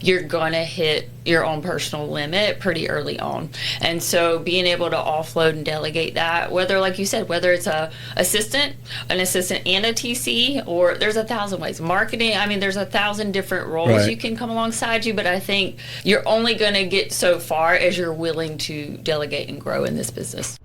you're going to hit your own personal limit pretty early on. And so being able to offload and delegate that, whether, like you said, whether it's an assistant and a TC, or there's 1,000 ways. Marketing, I mean, there's 1,000 different roles you can come alongside you, but I think you're only going to get so far as you're willing to delegate and grow in this business.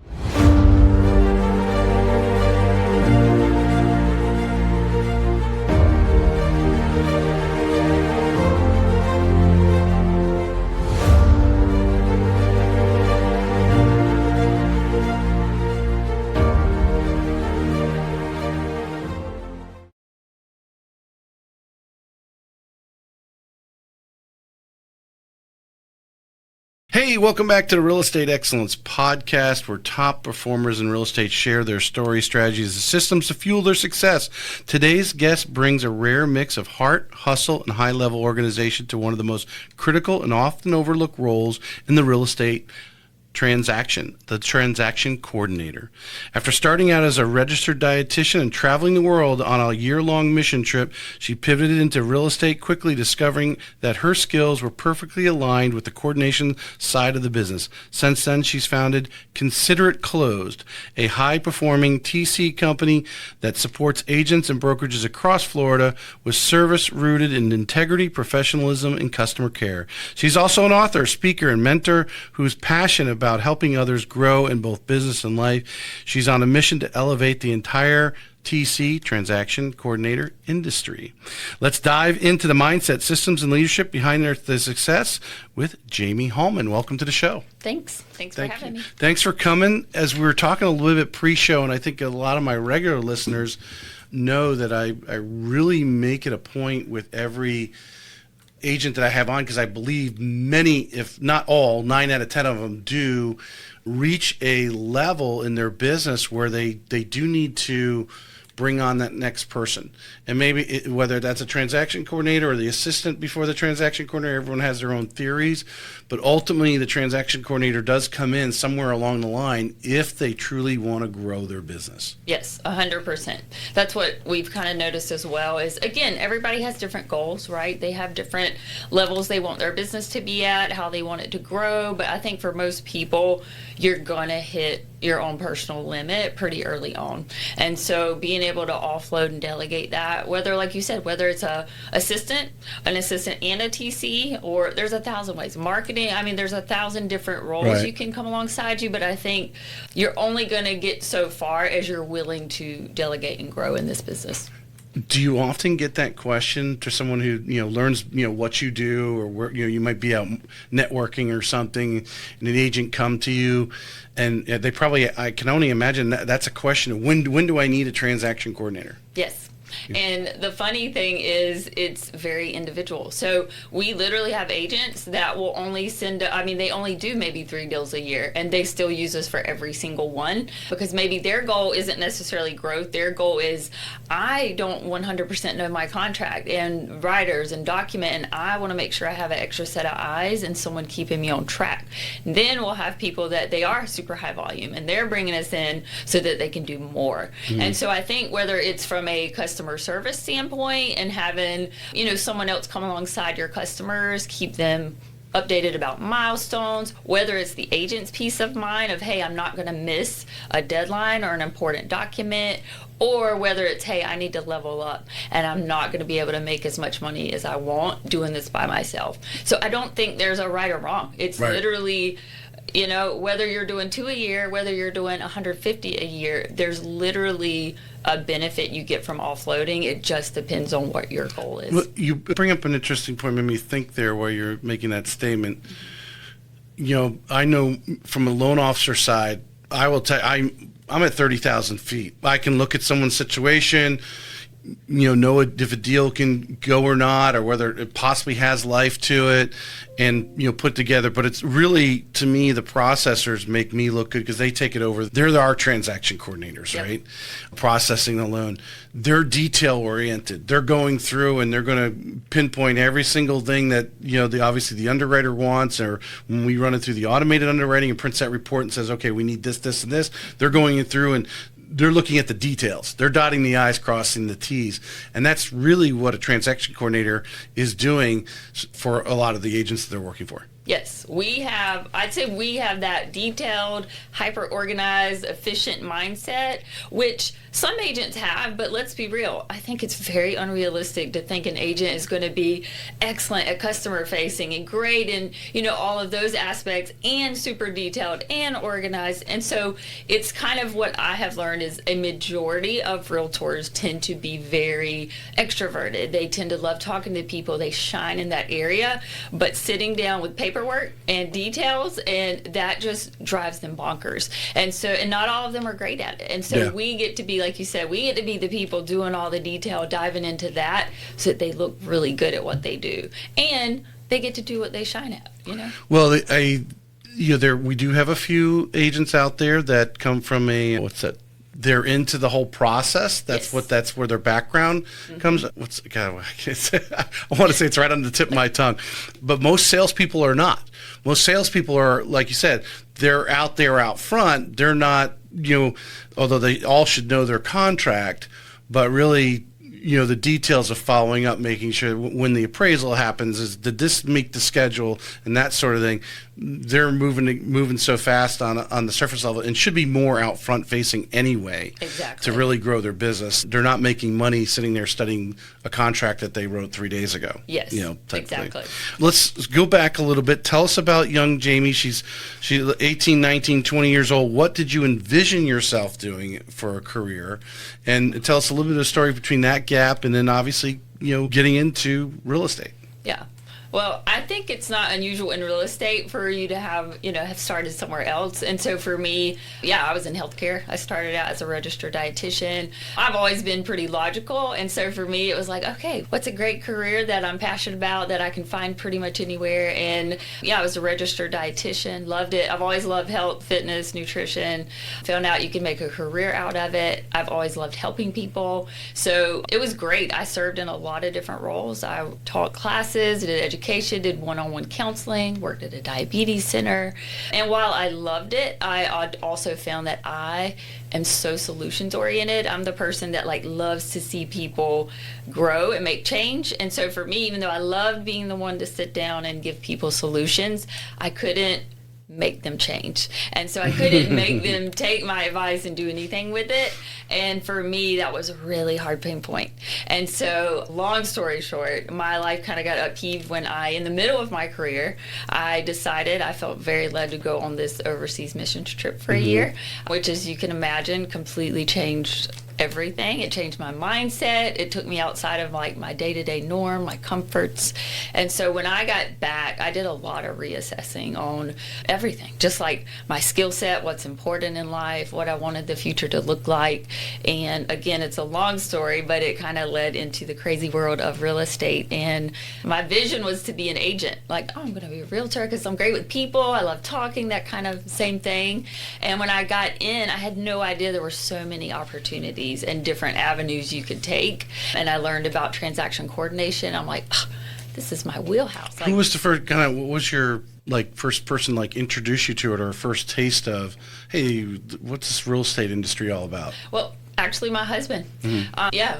Hey, welcome back to the Real Estate Excellence Podcast, where top performers in real estate share their stories, strategies, and systems to fuel their success. Today's guest brings a rare mix of heart, hustle, and high-level organization to one of the most critical and often overlooked roles in the real estate transaction, the transaction coordinator. After starting out as a registered dietitian and traveling the world on a year-long mission trip, she pivoted into real estate, quickly discovering that her skills were perfectly aligned with the coordination side of the business. Since then, she's founded Consider It Closed, a high-performing TC company that supports agents and brokerages across Florida with service rooted in integrity, professionalism, and customer care. She's also an author, speaker, and mentor who's passionate about helping others grow in both business and life. She's on a mission to elevate the entire TC, transaction coordinator industry. Let's dive into the mindset, systems, and leadership behind the success with Jamie Hallman. Welcome to the show. Thanks for having me. Thanks for coming. As we were talking a little bit pre-show, and I think a lot of my regular listeners know that I really make it a point with every agent that I have on, because I believe many, if not all, 9 out of 10 of them do reach a level in their business where they do need to bring on that next person. And maybe whether that's a transaction coordinator or the assistant before the transaction coordinator, everyone has their own theories, but ultimately the transaction coordinator does come in somewhere along the line if they truly want to grow their business. Yes, 100%. That's what we've kind of noticed as well is, again, everybody has different goals, right? They have different levels they want their business to be at, how they want it to grow. But I think for most people, you're going to hit your own personal limit pretty early on. And so being able to offload and delegate that, whether, like you said, whether it's an assistant and a TC, or there's 1,000 ways. Marketing, I mean, there's 1,000 different roles you can come alongside you, but I think you're only going to get so far as you're willing to delegate and grow in this business. Do you often get that question to someone who learns what you do, or where you might be out networking or something, and an agent come to you, and they probably, I can only imagine that's a question of when do I need a transaction coordinator? Yes. And the funny thing is, it's very individual. So we literally have agents that will only they only do maybe 3 deals a year, and they still use us for every single one, because maybe their goal isn't necessarily growth. Their goal is, I don't 100% know my contract and writers and document, and I want to make sure I have an extra set of eyes and someone keeping me on track. And then we'll have people that they are super high volume, and they're bringing us in so that they can do more. Mm-hmm. And so I think whether it's from a customer service standpoint and having someone else come alongside your customers, keep them updated about milestones, whether it's the agent's peace of mind of, hey, I'm not going to miss a deadline or an important document, or whether it's, hey, I need to level up and I'm not going to be able to make as much money as I want doing this by myself. So I don't think there's a right or wrong. It's literally, whether you're doing 2 a year, whether you're doing 150 a year, there's literally a benefit you get from offloading. It just depends on what your goal is. Well, you bring up an interesting point, made me think there while you're making that statement. I know from a loan officer side, I will tell you, I'm at 30,000 feet. I can look at someone's situation, know if a deal can go or not, or whether it possibly has life to it, and put together. But it's really, to me, the processors make me look good because they take it over. They're our transaction coordinators, right? Processing the loan. They're detail oriented. They're going through and they're going to pinpoint every single thing that obviously the underwriter wants, or when we run it through the automated underwriting and prints that report and says, okay, we need this, this, and this. They're going through and they're looking at the details. They're dotting the I's, crossing the T's. And that's really what a transaction coordinator is doing for a lot of the agents that they're working for. Yes, I'd say we have that detailed, hyper-organized, efficient mindset, which some agents have, but let's be real. I think it's very unrealistic to think an agent is going to be excellent at customer facing and great in, all of those aspects and super detailed and organized. And so it's kind of what I have learned is a majority of realtors tend to be very extroverted. They tend to love talking to people. They shine in that area, but sitting down with paperwork and details, and that just drives them bonkers. And not all of them are great at it. And so we get to be, like you said, we get to be the people doing all the detail, diving into that so that they look really good at what they do. And they get to do what they shine at, Well, we do have a few agents out there that come from they're into the whole process. That's where their background comes. I want to say it's right on the tip of my tongue, but most salespeople are not. Most salespeople are, like you said, they're out there out front. They're not, although they all should know their contract, but really, the details of following up, making sure when the appraisal happens, did this meet the schedule and that sort of thing. They're moving so fast on the surface level and should be more out front facing anyway. Exactly. To really grow their business. They're not making money sitting there studying a contract that they wrote 3 days ago. Yes, exactly. Let's go back a little bit. Tell us about young Jamie. She's 18, 19, 20 years old. What did you envision yourself doing for a career? And tell us a little bit of the story between that gap and then obviously, getting into real estate. Yeah. Well, I think it's not unusual in real estate for you to have started somewhere else. And so for me, I was in healthcare. I started out as a registered dietitian. I've always been pretty logical. And so for me, it was like, okay, what's a great career that I'm passionate about that I can find pretty much anywhere? And I was a registered dietitian. Loved it. I've always loved health, fitness, nutrition. Found out you can make a career out of it. I've always loved helping people. So it was great. I served in a lot of different roles. I taught classes, did education, did one-on-one counseling, worked at a diabetes center. And while I loved it, I also found that I am so solutions oriented. I'm the person that loves to see people grow and make change. And so for me, even though I loved being the one to sit down and give people solutions, I couldn't make them change. And so I couldn't make them take my advice and do anything with it. And for me, that was a really hard pain point. And so long story short, my life kind of got upheaved when in the middle of my career, I decided I felt very led to go on this overseas mission trip for a year, which, as you can imagine, completely changed everything. It changed my mindset. It took me outside of my day-to-day norm, my comforts. And so when I got back, I did a lot of reassessing on everything, just like my skill set, what's important in life, what I wanted the future to look like. And again, it's a long story, but it kind of led into the crazy world of real estate. And my vision was to be an agent. I'm going to be a realtor because I'm great with people. I love talking, that kind of same thing. And when I got in, I had no idea there were so many opportunities and different avenues you could take. And I learned about transaction coordination. I'm like, this is my wheelhouse. Who was the first what was your first person introduce you to it, or first taste of, hey, what's this real estate industry all about? Well, actually my husband.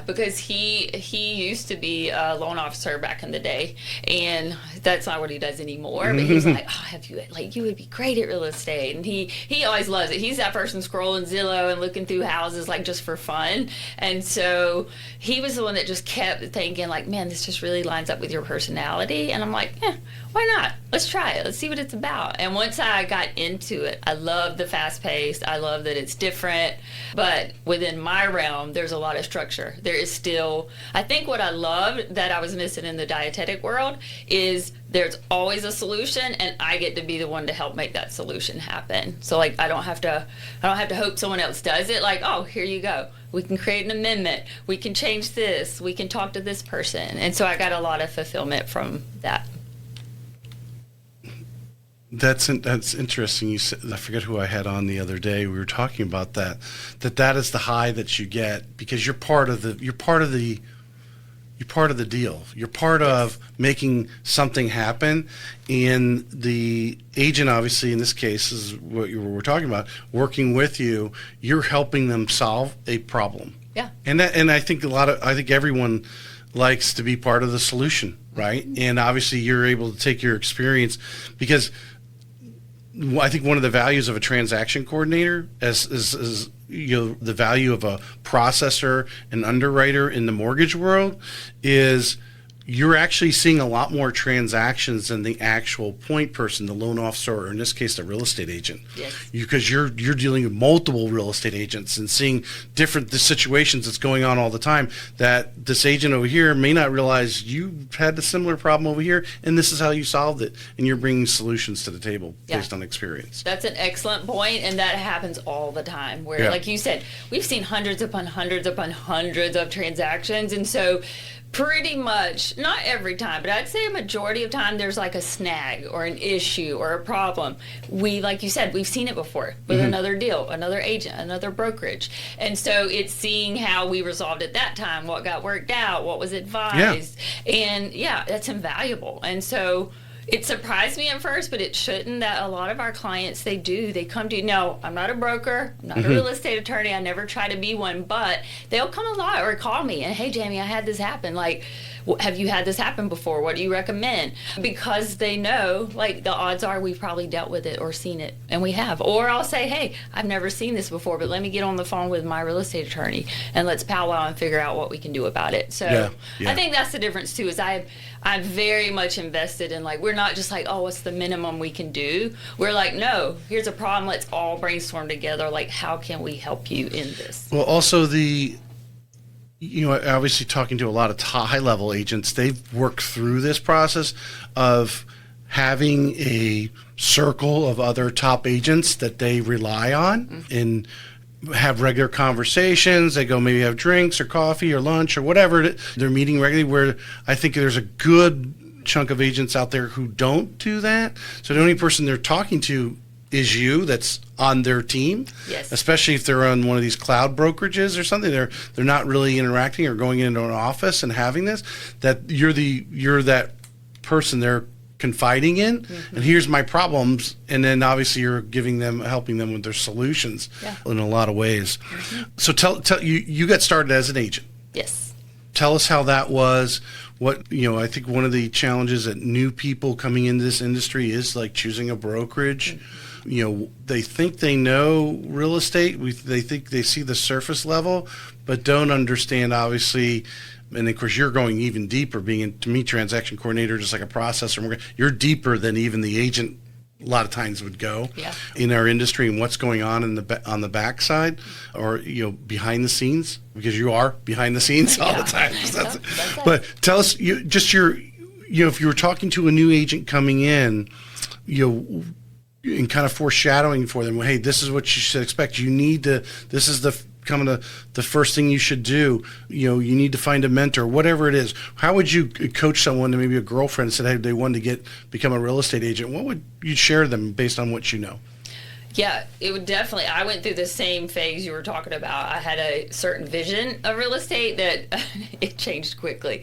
Because he used to be a loan officer back in the day, and that's not what he does anymore. But he's like, have you you would be great at real estate. And he always loves it. He's that person scrolling Zillow and looking through houses just for fun. And so he was the one that just kept thinking man, this just really lines up with your personality. And I'm like, why not? Let's try it. Let's see what it's about. And once I got into it, I love the fast pace. I love that it's different. But within my realm, there's a lot of structure. There is still, I think what I loved that I was missing in the dietetic world is there's always a solution, and I get to be the one to help make that solution happen. So I don't have to hope someone else does it. Here you go. We can create an amendment. We can change this. We can talk to this person. And so I got a lot of fulfillment from that. That's interesting. You said, I forget who I had on the other day. We were talking about that is the high that you get because you're part of the you're part of the deal. You're part of making something happen. And the agent, obviously, in this case, is what we're talking about, working with you, you're helping them solve a problem. Yeah. And I think everyone likes to be part of the solution, right? And obviously you're able to take your experience, because I think one of the values of a transaction coordinator is the value of a processor and underwriter in the mortgage world is you're actually seeing a lot more transactions than the actual point person, the loan officer, or in this case, the real estate agent. Yes. Because you're dealing with multiple real estate agents and seeing the situations that's going on all the time, that this agent over here may not realize you had a similar problem over here, and this is how you solved it, and you're bringing solutions to the table based on experience. That's an excellent point, and that happens all the time where, like you said, we've seen hundreds upon hundreds upon hundreds of transactions, and so pretty much, not every time, but I'd say a majority of time, there's like a snag or an issue or a problem. Like you said, we've seen it before with another deal, another agent, another brokerage. And so it's seeing how we resolved it that time, what got worked out, what was advised. And that's invaluable. And so it surprised me at first, but it shouldn't, that a lot of our clients, they come to you. No, I'm not a broker, I'm not a real estate attorney, I never try to be one, but they'll come a lot or call me and, hey, Jamie, I had this happen. Like, have you had this happen before? What do you recommend? Because they know, like, the odds are we've probably dealt with it or seen it, and we have. Or I'll say, hey, I've never seen this before, but let me get on the phone with my real estate attorney and let's powwow and figure out what we can do about it. So I think that's the difference too, is I'm very much invested in, like, we're not just like, oh, what's the minimum we can do? We're like, no, here's a problem. Let's all brainstorm together. Like, how can we help you in this? Well, also obviously talking to a lot of high-level agents, they've worked through this process of having a circle of other top agents that they rely on and have regular conversations. They go maybe have drinks or coffee or lunch or whatever. They're meeting regularly, where I think there's a good chunk of agents out there who don't do that. So the only person they're talking to is you, that's on their team. Yes. Especially if they're on one of these cloud brokerages or something. They're not really interacting or going into an office and having this. That you're that person they're confiding in, and here's my problems, and then obviously you're helping them with their solutions in a lot of ways. So tell you got started as an agent. Yes. Tell us how that was. What, I think one of the challenges that new people coming into this industry is like choosing a brokerage. They think they know real estate. They think they see the surface level, but don't understand, obviously. And of course, you're going even deeper, being, to me, transaction coordinator, just like a processor. You're deeper than even the agent a lot of times would go in our industry, and what's going on on the backside, or behind the scenes, because you are behind the scenes all the time. But tell us, if you were talking to a new agent coming in, and kind of foreshadowing for them, hey, this is what you should expect. This is the first thing you should do. You need to find a mentor, whatever it is. How would you coach someone, to maybe a girlfriend, said, hey, they wanted to become a real estate agent? What would you share them based on what you know? Yeah, it would definitely. I went through the same phase you were talking about. I had a certain vision of real estate that it changed quickly.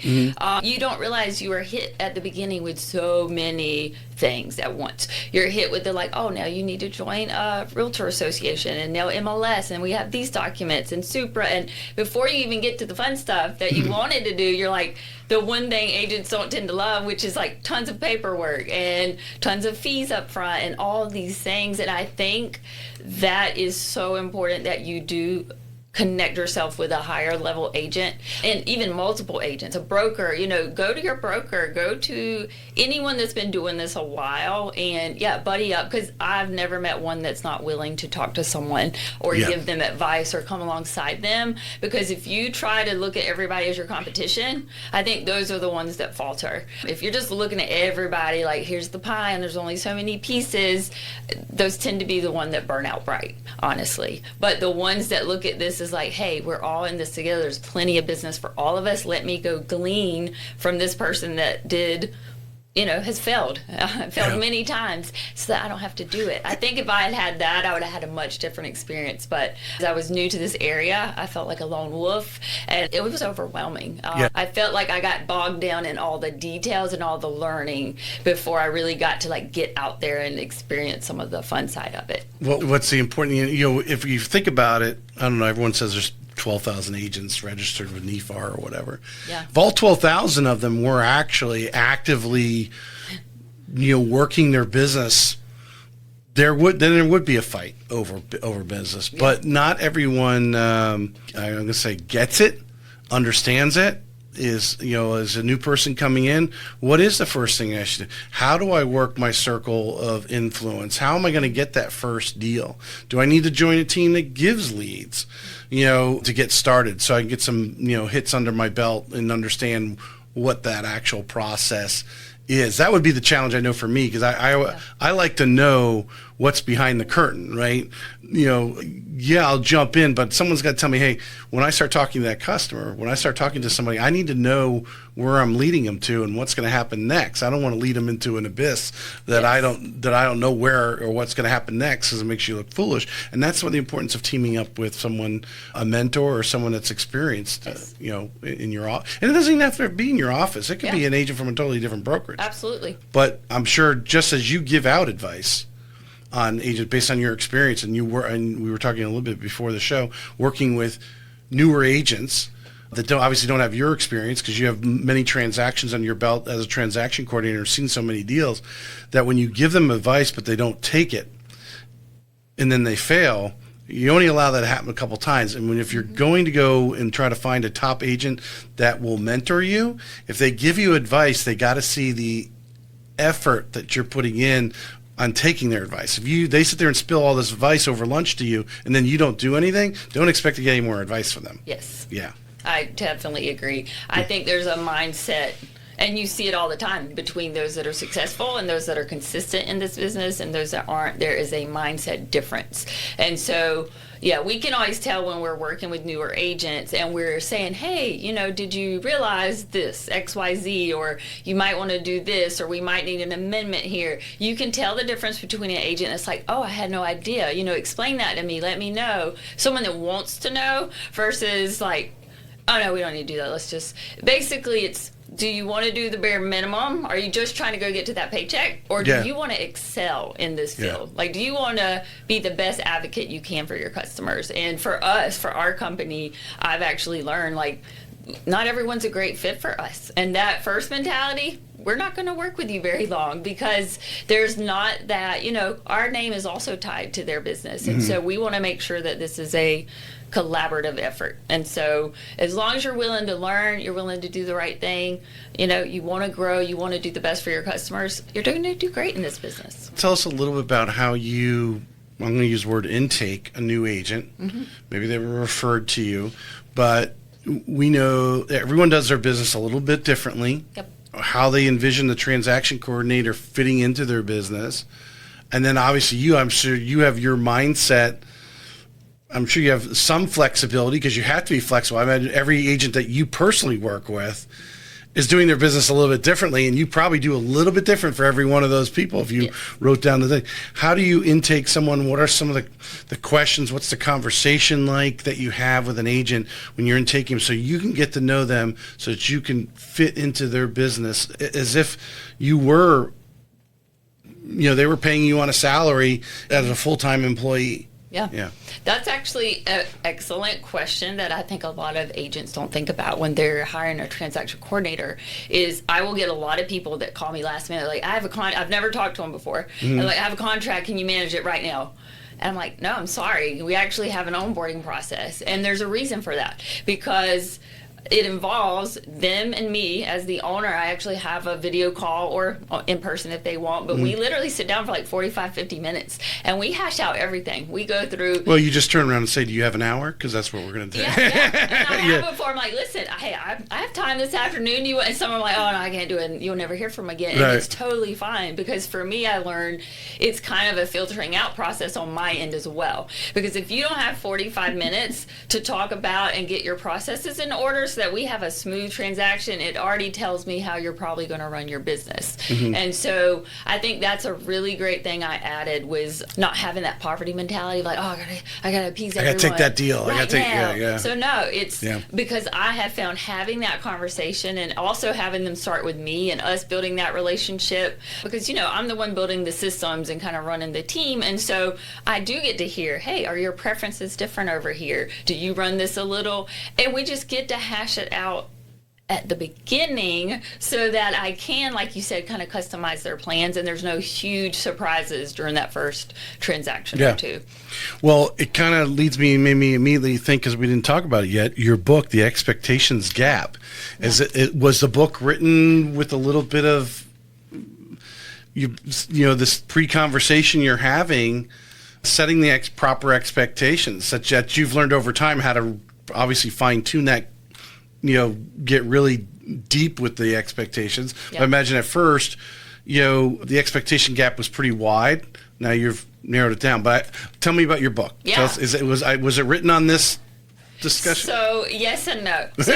You don't realize you are hit at the beginning with so many things at once. You're hit with now you need to join a realtor association, and now MLS, and we have these documents and Supra, and before you even get to the fun stuff that you wanted to do, you're like, the one thing agents don't tend to love, which is like tons of paperwork and tons of fees up front and all of these things. And I think that is so important that you do connect yourself with a higher level agent, and even multiple agents, a broker. Go to your broker, go to anyone that's been doing this a while, and buddy up, because I've never met one that's not willing to talk to someone or give them advice or come alongside them. Because if you try to look at everybody as your competition, I think those are the ones that falter. If you're just looking at everybody like, here's the pie and there's only so many pieces, those tend to be the one that burn out bright, honestly. But the ones that look at this is like, hey, we're all in this together. There's plenty of business for all of us. Let me go glean from this person that did has failed many times, so that I don't have to do it. I think if I had had that, I would have had a much different experience. But as I was new to this area, I felt like a lone wolf, and it was overwhelming. I felt like I got bogged down in all the details and all the learning before I really got to like get out there and experience some of the fun side of it. Well, what's the important, if you think about it, I don't know, everyone says there's 12,000 agents registered with NEFAR or whatever. Yeah. If all 12,000 of them were actually actively, working their business, there would be a fight over business. Yeah. But not everyone, I'm going to say, gets it, understands it. Is as a new person coming in, what is the first thing I should do? How do I work my circle of influence? How am I going to get that first deal? Do I need to join a team that gives leads, to get started, so I can get some hits under my belt and understand what that actual process is? That would be the challenge, I know, for me, because I like to know what's behind the curtain, right? I'll jump in, but someone's got to tell me, hey, when I start talking to that customer, when I start talking to somebody, I need to know where I'm leading them to and what's going to happen next. I don't want to lead them into an abyss that I don't know where or what's going to happen next, because it makes you look foolish. And that's what the importance of teaming up with someone, a mentor or someone that's experienced, in your office. And it doesn't even have to be in your office. It could be an agent from a totally different brokerage. Absolutely. But I'm sure just as you give out advice on agents based on your experience, and we were talking a little bit before the show, working with newer agents that obviously don't have your experience, because you have many transactions on your belt as a transaction coordinator, seen so many deals, that when you give them advice but they don't take it and then they fail, you only allow that to happen a couple times. And if you're going to go and try to find a top agent that will mentor you, if they give you advice, they got to see the effort that you're putting in on taking their advice. If they sit there and spill all this advice over lunch to you and then you don't do anything, don't expect to get any more advice from them. Yes. Yeah. I definitely agree. I think there's a mindset, and you see it all the time, between those that are successful and those that are consistent in this business and those that aren't. There is a mindset difference. And so, we can always tell when we're working with newer agents and we're saying, hey, did you realize this, XYZ, or you might want to do this, or we might need an amendment here. You can tell the difference between an agent that's like, oh, I had no idea, explain that to me, let me know. Someone that wants to know versus like, oh, no, we don't need to do that. Let's just, basically it's, do you want to do the bare minimum? Are you just trying to go get to that paycheck? Or do you want to excel in this field? Yeah. Like, do you want to be the best advocate you can for your customers? And for us, for our company, I've actually learned, like, not everyone's a great fit for us. And that first mentality, we're not going to work with you very long, because there's not that, our name is also tied to their business. And so we want to make sure that this is a collaborative effort. And so as long as you're willing to learn, you're willing to do the right thing, you want to grow, you want to do the best for your customers, you're going to do great in this business. Tell us a little bit about how I'm going to use the word intake, a new agent. Maybe they were referred to you, but we know that everyone does their business a little bit differently. Yep. How they envision the transaction coordinator fitting into their business. And then obviously I'm sure you have your mindset. I'm sure you have some flexibility, because you have to be flexible. I imagine every agent that you personally work with is doing their business a little bit differently, and you probably do a little bit different for every one of those people if you wrote down the thing. How do you intake someone? What are some of the questions? What's the conversation like that you have with an agent when you're intaking them, so you can get to know them, so that you can fit into their business as if you were, they were paying you on a salary as a full-time employee? Yeah. That's actually an excellent question that I think a lot of agents don't think about when they're hiring a transaction coordinator. Is I will get a lot of people that call me last minute, like, I've never talked to them before. They're like, I have a contract, can you manage it right now? And I'm like, no, I'm sorry. We actually have an onboarding process. And there's a reason for that, because it involves them and me as the owner. I actually have a video call, or in person if they want, but we literally sit down for like 45, 50 minutes and we hash out everything. We go through. Well, you just turn around and say, do you have an hour? Because that's what we're going to do. Yeah. And I have before, I'm like, listen, hey, I have time this afternoon. And someone like, oh, no, I can't do it. And you'll never hear from them again. And it's totally fine, because for me, I learned it's kind of a filtering out process on my end as well. Because if you don't have 45 minutes to talk about and get your processes in order, first that we have a smooth transaction, it already tells me how you're probably going to run your business. And so I think that's a really great thing I added, was not having that poverty mentality of like, oh, I gotta appease everyone. I gotta take that deal. Right, I gotta take now. So no, it's because I have found having that conversation and also having them start with me and us building that relationship, because I'm the one building the systems and kind of running the team, and so I do get to hear, hey, are your preferences different over here? Do you run this a little? And we just get to hash it out at the beginning so that I can, like you said, kind of customize their plans, and there's no huge surprises during that first transaction or two. Well, it kind of made me immediately think, because we didn't talk about it yet, your book, The Expectations Gap. Was the book written with a little bit of this pre-conversation you're having, setting the proper expectations, such that you've learned over time how to obviously fine-tune that, get really deep with the expectations. I imagine at first, the expectation gap was pretty wide. Now you've narrowed it down. But tell me about your book. Yeah. Was it written on this discussion? So yes and no. So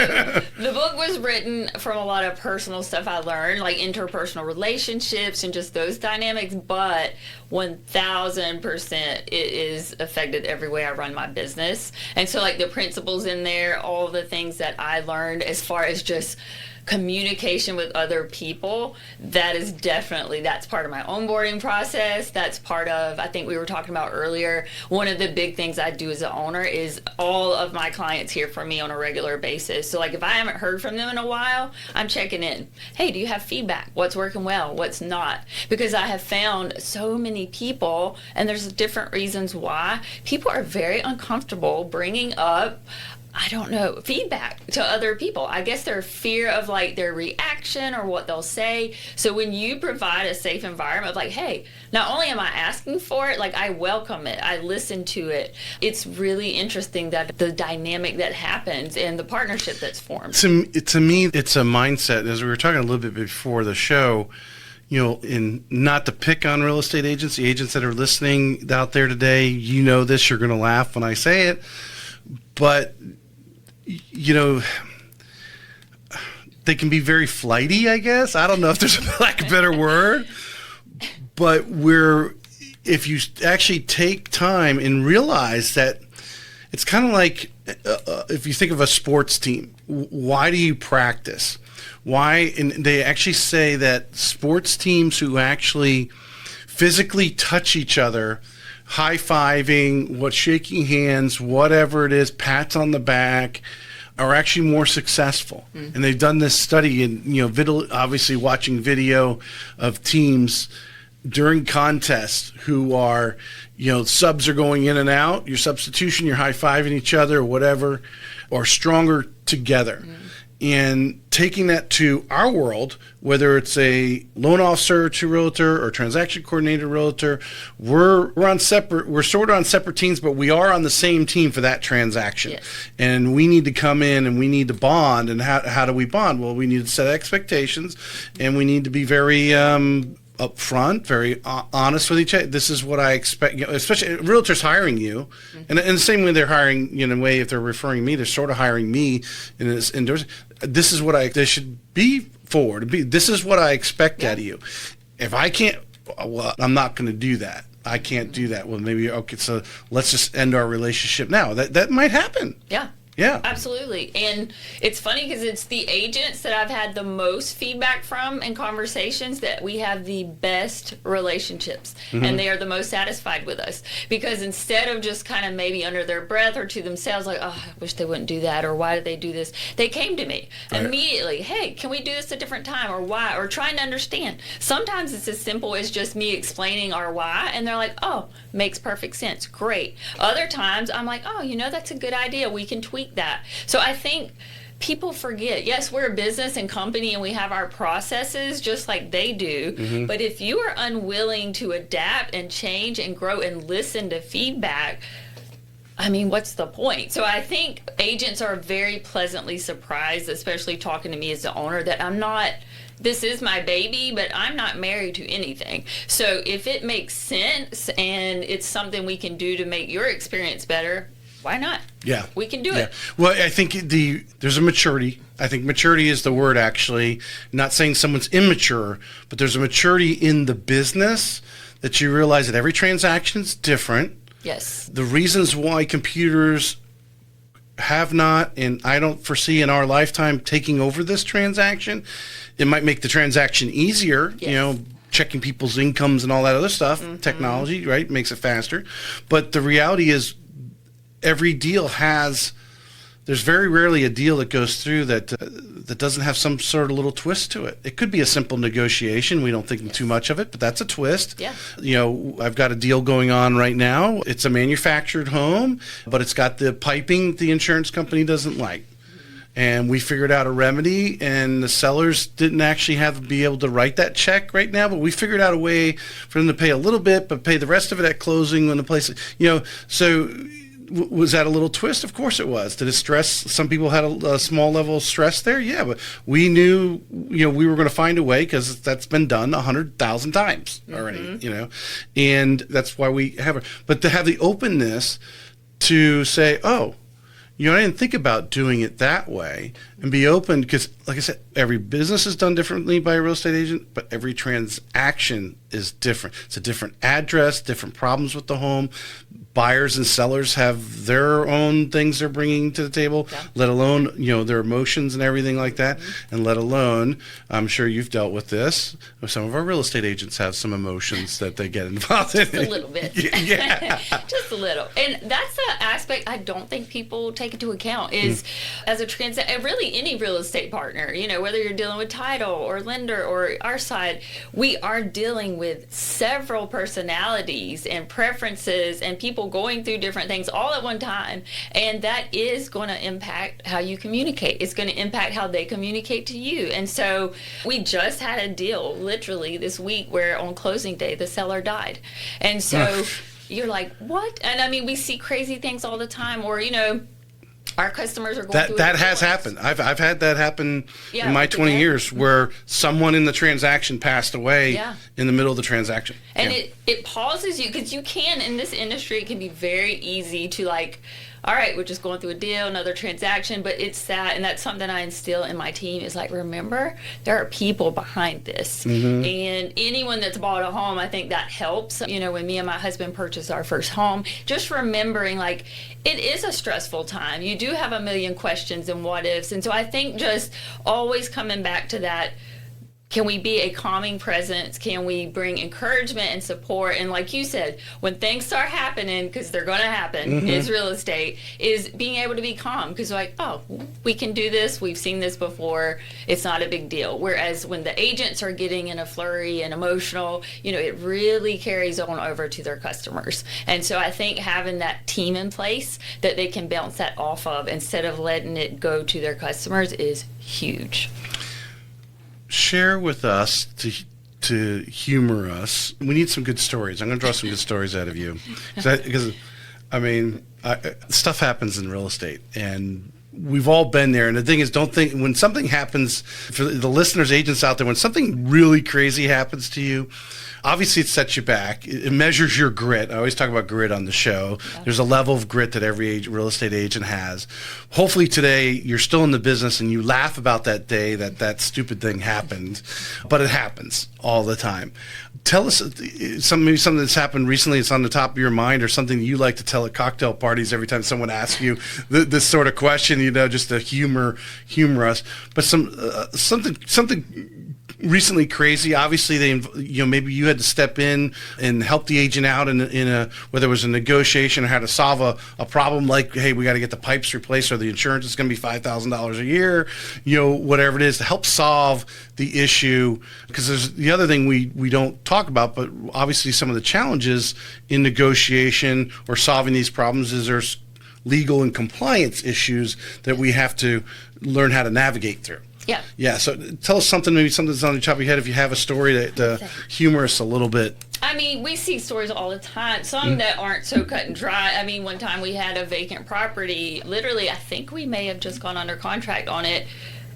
the book was written from a lot of personal stuff I learned, like interpersonal relationships and just those dynamics, but 1000% it is affected every way I run my business. And so like the principles in there, all the things that I learned as far as just communication with other people, that's part of my onboarding process. That's part of, I think we were talking about earlier, one of the big things I do as an owner is all of my clients hear from me on a regular basis. So like if I haven't heard from them in a while, I'm checking in. Hey, do you have feedback? What's working well? What's not? Because I have found so many people, and there's different reasons why, people are very uncomfortable bringing up feedback to other people. I guess their fear of like their reaction or what they'll say. So when you provide a safe environment of like, hey, not only am I asking for it, like I welcome it, I listen to it. It's really interesting that the dynamic that happens and the partnership that's formed. To me, it's a mindset. As we were talking a little bit before the show, and not to pick on real estate agents, the agents that are listening out there today, this, you're going to laugh when I say it, but they can be very flighty, I guess. I don't know if there's a better word, but if you actually take time and realize that it's kind of like if you think of a sports team, why do you practice? Why? And they actually say that sports teams who actually physically touch each other, high-fiving, shaking hands, whatever it is, pats on the back, are actually more successful. And they've done this study, and obviously watching video of teams during contests who are, subs are going in and out, your substitution, you're high-fiving each other or whatever, are stronger together. And taking that to our world, whether it's a loan officer to realtor or transaction coordinator realtor, we're sort of on separate teams, but we are on the same team for that transaction. Yes. And we need to come in and we need to bond. And how do we bond? Well, we need to set expectations, and we need to be very upfront, very honest with each other. This is what I expect. Especially realtors hiring you, and in the same way they're hiring, in a way, if they're referring me, they're sort of hiring me. This is what they should be for. This is what I expect out of you. If I can't, well, I'm not going to do that. I can't do that. Well, maybe okay. So let's just end our relationship now. That might happen. Yeah. Yeah. Absolutely. And it's funny because it's the agents that I've had the most feedback from in conversations that we have the best relationships, and they are the most satisfied with us, because instead of just kind of maybe under their breath or to themselves like, oh, I wish they wouldn't do that, or why did they do this? They came to me immediately. Hey, can we do this a different time, or why? Or trying to understand. Sometimes it's as simple as just me explaining our why, and they're like, oh, makes perfect sense. Great. Other times I'm like, oh, that's a good idea. We can tweak that. So I think people forget, yes, we're a business and company and we have our processes just like they do, but if you are unwilling to adapt and change and grow and listen to feedback, what's the point? So I think agents are very pleasantly surprised, especially talking to me as the owner, that this is my baby, but I'm not married to anything. So if it makes sense and it's something we can do to make your experience better, why not? Yeah. We can do it. Well, I think there's a maturity. I think maturity is the word, actually. Not saying someone's immature, but there's a maturity in the business that you realize that every transaction is different. Yes. The reasons why computers have not, and I don't foresee in our lifetime taking over this transaction, it might make the transaction easier, Yes. checking people's incomes and all that other stuff. Technology, right, makes it faster. But the reality is every deal there's very rarely a deal that goes through that doesn't have some sort of little twist to it. It could be a simple negotiation. We don't think too much of it, but that's a twist. Yeah. I've got a deal going on right now. It's a manufactured home, but it's got the piping the insurance company doesn't like. And we figured out a remedy, and the sellers didn't actually be able to write that check right now, but we figured out a way for them to pay a little bit, but pay the rest of it at closing when the place, so was that a little twist? Of course it was. Did it stress? Some people had a small level of stress there. Yeah, but we knew, we were going to find a way because that's been done 100,000 times already, and that's why we have it. But to have the openness to say, oh, I didn't think about doing it that way, and be open, because, like I said, every business is done differently by a real estate agent, but every transaction is different. It's a different address, different problems with the home. Buyers and sellers have their own things they're bringing to the table, let alone, their emotions and everything like that. And let alone, I'm sure you've dealt with this, some of our real estate agents have some emotions that they get involved in. Just a little bit. Yeah. Just a little. And that's the aspect I don't think people take into account is as a really any real estate partner, whether you're dealing with title or lender or our side, we are dealing with several personalities and preferences and people going through different things all at one time, and that is going to impact how you communicate. It's going to impact how they communicate to you. And so we just had a deal literally this week where on closing day the seller died, and so you're like, what? And I mean, we see crazy things all the time, or our customers are going through that has happened. I've had that happen in my 20 years, where someone in the transaction passed away in the middle of the transaction. And it pauses you, because you can, in this industry, it can be very easy to all right, we're just going through a deal, another transaction, but it's that, and that's something I instill in my team is remember, there are people behind this. And anyone that's bought a home, I think that helps. When me and my husband purchased our first home, just remembering it is a stressful time. You do have a million questions and what ifs. And so I think just always coming back to that, can we be a calming presence? Can we bring encouragement and support? And like you said, when things start happening, because they're going to happen, is real estate, is being able to be calm. Because oh, we can do this. We've seen this before. It's not a big deal. Whereas when the agents are getting in a flurry and emotional, it really carries on over to their customers. And so I think having that team in place that they can bounce that off of instead of letting it go to their customers is huge. Share with us to humor us. We need some good stories. I'm going to draw some good stories out of you, because stuff happens in real estate, and we've all been there. And the thing is, don't think when something happens, for the listeners, agents out there, when something really crazy happens to you, obviously it sets you back. It measures your grit. I always talk about grit on the show. There's a level of grit that every real estate agent has. Hopefully today you're still in the business and you laugh about that day that stupid thing happened, but it happens all the time. Tell us maybe something that's happened recently that's on the top of your mind, or something you like to tell at cocktail parties every time someone asks you this sort of question, just to humor us. But something recently crazy. Obviously, maybe you had to step in and help the agent out in a whether it was a negotiation or how to solve a problem, like, hey, we got to get the pipes replaced, or the insurance is going to be $5,000 a year, whatever it is, to help solve the issue. Because there's the other thing we don't talk about, but obviously some of the challenges in negotiation or solving these problems is there's legal and compliance issues that we have to learn how to navigate through. Yeah. So tell us maybe something that's on the top of your head, if you have a story that humor us a little bit. I mean, we see stories all the time, some that aren't so cut and dry. I mean, one time we had a vacant property. Literally, I think we may have just gone under contract on it.